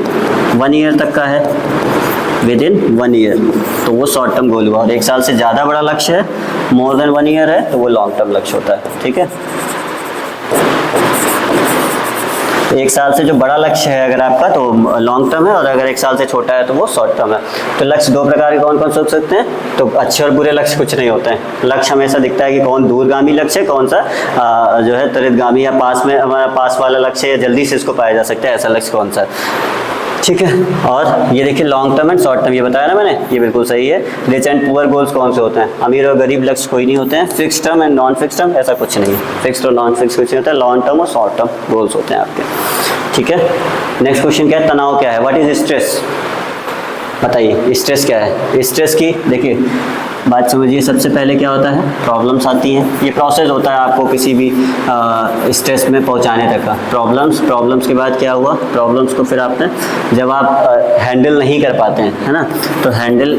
1 ईयर तक का है, विद इन 1 ईयर, तो वो शॉर्ट टर्म गोल हुआ। और 1 साल से ज़्यादा बड़ा लक्ष्य है, मोर देन 1 ईयर है, तो वो लॉन्ग टर्म लक्ष्य होता है, ठीक है। 1 साल से जो बड़ा लक्ष्य है अगर आपका, तो लॉन्ग टर्म है, और अगर 1 साल से छोटा है तो वो शॉर्ट टर्म है। तो लक्ष्य 2 प्रकार के कौन कौन से हो सकते हैं। तो अच्छे और बुरे लक्ष्य कुछ नहीं होते हैं। लक्ष्य हमेशा दिखता है कि कौन दूरगामी लक्ष्य है, कौन सा जो है त्वरितगामी या पास में, हमारा पास वाला लक्ष्य है, जल्दी से इसको पाया जा सकता है, ऐसा लक्ष्य कौन सा है, ठीक है। और ये देखिए long term and short term, ये बताया ना मैंने, ये बिल्कुल सही है। रिच एंड पुअर गोल्स कौन से होते हैं, अमीर और गरीब लक्ष्य कोई नहीं होते हैं। Fix term and non fix term, ऐसा कुछ नहीं है। फिक्स और नॉन फिक्स कुछ नहीं होता है, लॉन्ग टर्म और शॉर्ट टर्म गोल्स होते हैं आपके, ठीक है। नेक्स्ट क्वेश्चन क्या है, तनाव क्या है, व्हाट इज स्ट्रेस। बताइए स्ट्रेस क्या है। स्ट्रेस की देखिए बात समझिए, सबसे पहले क्या होता है, प्रॉब्लम्स आती हैं। ये प्रोसेस होता है आपको किसी भी स्ट्रेस में पहुंचाने तक का। प्रॉब्लम्स के बाद क्या हुआ, प्रॉब्लम्स को फिर आपने, जब आप हैंडल नहीं कर पाते हैं, है ना, तो हैंडल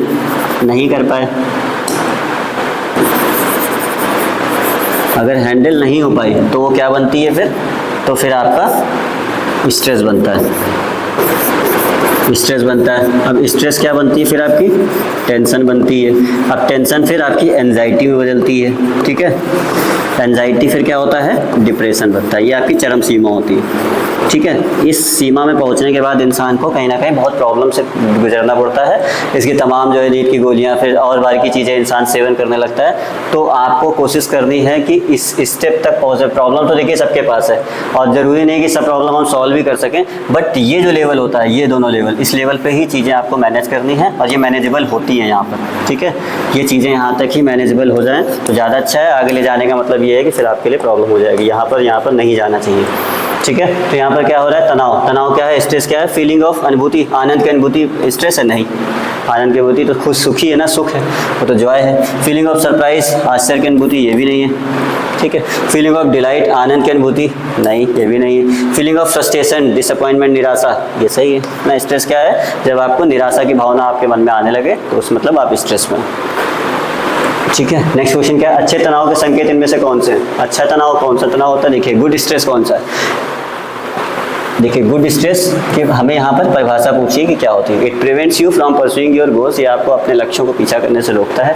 नहीं कर पाए, अगर हैंडल नहीं हो पाई तो वो क्या बनती है फिर, तो फिर आपका स्ट्रेस बनता है, स्ट्रेस बनता है। अब स्ट्रेस क्या बनती है फिर आपकी, टेंशन बनती है। अब टेंशन फिर आपकी एंजाइटी में बदलती है, ठीक है। एंजाइटी फिर क्या होता है, डिप्रेशन बनता है। ये आपकी चरम सीमा होती है, ठीक है। इस सीमा में पहुंचने के बाद इंसान को कहीं ना कहीं बहुत प्रॉब्लम से गुजरना पड़ता है। इसकी तमाम जो है नींद की गोलियां, फिर और बार की चीज़ें इंसान सेवन करने लगता है। तो आपको कोशिश करनी है कि इस स्टेप तक पहुँचे। प्रॉब्लम तो देखिए सबके पास है, और ज़रूरी नहीं कि सब प्रॉब्लम हम सॉल्व भी कर सकें, बट ये जो लेवल होता है, ये दोनों लेवल, इस लेवल पे ही चीज़ें आपको मैनेज करनी है, और ये मैनेजेबल होती हैं यहाँ पर, ठीक है। ये चीज़ें यहाँ तक ही मैनेजेबल हो जाएं तो ज़्यादा अच्छा है। आगे ले जाने का मतलब ये है कि फिर आपके लिए प्रॉब्लम हो जाएगी, यहाँ पर नहीं जाना चाहिए, ठीक है। तो यहाँ पर क्या हो रहा है, तनाव क्या है, स्ट्रेस क्या है, फीलिंग ऑफ अनुभूति, आनंद की अनुभूति स्ट्रेस है नहीं, आनंद की अनुभूति तो खुश सुखी है ना, सुख है, वो तो जॉय है। फीलिंग ऑफ सरप्राइज, आश्चर्य की अनुभूति, ये भी नहीं है, ठीक है। फीलिंग ऑफ डिलाइट, आनंद की अनुभूति, नहीं, ये भी नहीं है। फीलिंग ऑफ फ्रस्ट्रेशन, डिसअपॉइंटमेंट, निराशा, ये सही है ना। स्ट्रेस क्या है, जब आपको निराशा की भावना आपके मन में आने लगे तो उस मतलब आप स्ट्रेस में, ठीक है। नेक्स्ट क्वेश्चन क्या है, अच्छे तनाव के संकेत इनमें से कौन से हैं। अच्छा तनाव कौन सा तनाव होता है, देखिए गुड स्ट्रेस कौन सा है। देखिए गुड स्ट्रेस की हमें यहाँ पर परिभाषा पूछिए कि क्या होती है। It prevents you from pursuing your goals, ये आपको अपने लक्ष्यों को पीछा करने से रोकता है,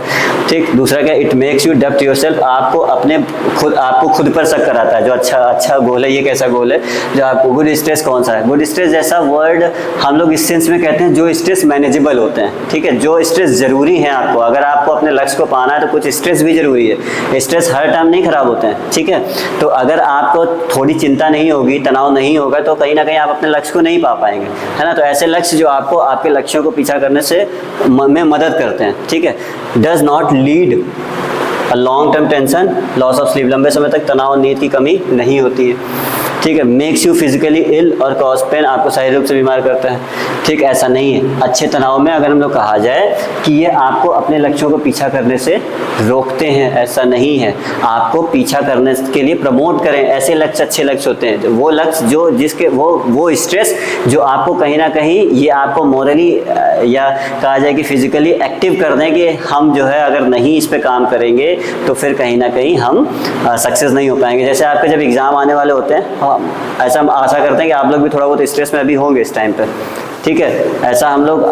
ठीक। दूसरा क्या, it makes you doubt yourself, आपको खुद पर शक कराता है। जो अच्छा गोल है, ये कैसा गोल है जो आपको, गुड स्ट्रेस कौन सा है। गुड स्ट्रेस जैसा वर्ड हम लोग इस सेंस में कहते हैं जो स्ट्रेस मैनेजेबल होते हैं, ठीक है। जो स्ट्रेस जरूरी है आपको, अगर आपको अपने लक्ष्य को पाना है तो कुछ स्ट्रेस भी जरूरी है। स्ट्रेस हर टाइम नहीं खराब होते हैं, ठीक है। तो अगर आपको थोड़ी चिंता नहीं होगी, तनाव नहीं होगा, तो कहीं ना कहीं आप अपने लक्ष्य को नहीं पा पाएंगे, है ना। तो ऐसे लक्ष्य जो आपको आपके लक्ष्यों को पीछा करने से में मदद करते हैं, ठीक है। Does not lead long term tension, loss of sleep, लंबे समय तक तनाव और नींद की कमी नहीं होती है, ठीक है, मेक्स यू फिजिकली इल और कॉज पेन, आपको शारीरिक रूप से बीमार करता है। ठीक, ऐसा नहीं है। अच्छे तनाव में अगर हम लोग कहा जाए कि ये आपको अपने लक्ष्यों को पीछा करने से रोकते हैं, ऐसा नहीं है। आपको पीछा करने के लिए प्रमोट करें, ऐसे लक्ष्य अच्छे लक्ष्य होते हैं, वो लक्ष्य जो जिसके वो स्ट्रेस जो आपको कहीं ना कहीं ये आपको मोरली या कहा जाए कि फिजिकली एक्टिव कर दें कि हम जो है अगर नहीं इस पे काम करेंगे तो फिर कहीं ना कहीं हम सक्सेस नहीं हो पाएंगे। जैसे आपके जब एग्ज़ाम आने वाले होते हैं, ऐसा हम आशा करते हैं कि आप लोग भी थोड़ा बहुत स्ट्रेस में अभी होंगे इस टाइम पे। ठीक है, ऐसा हम लोग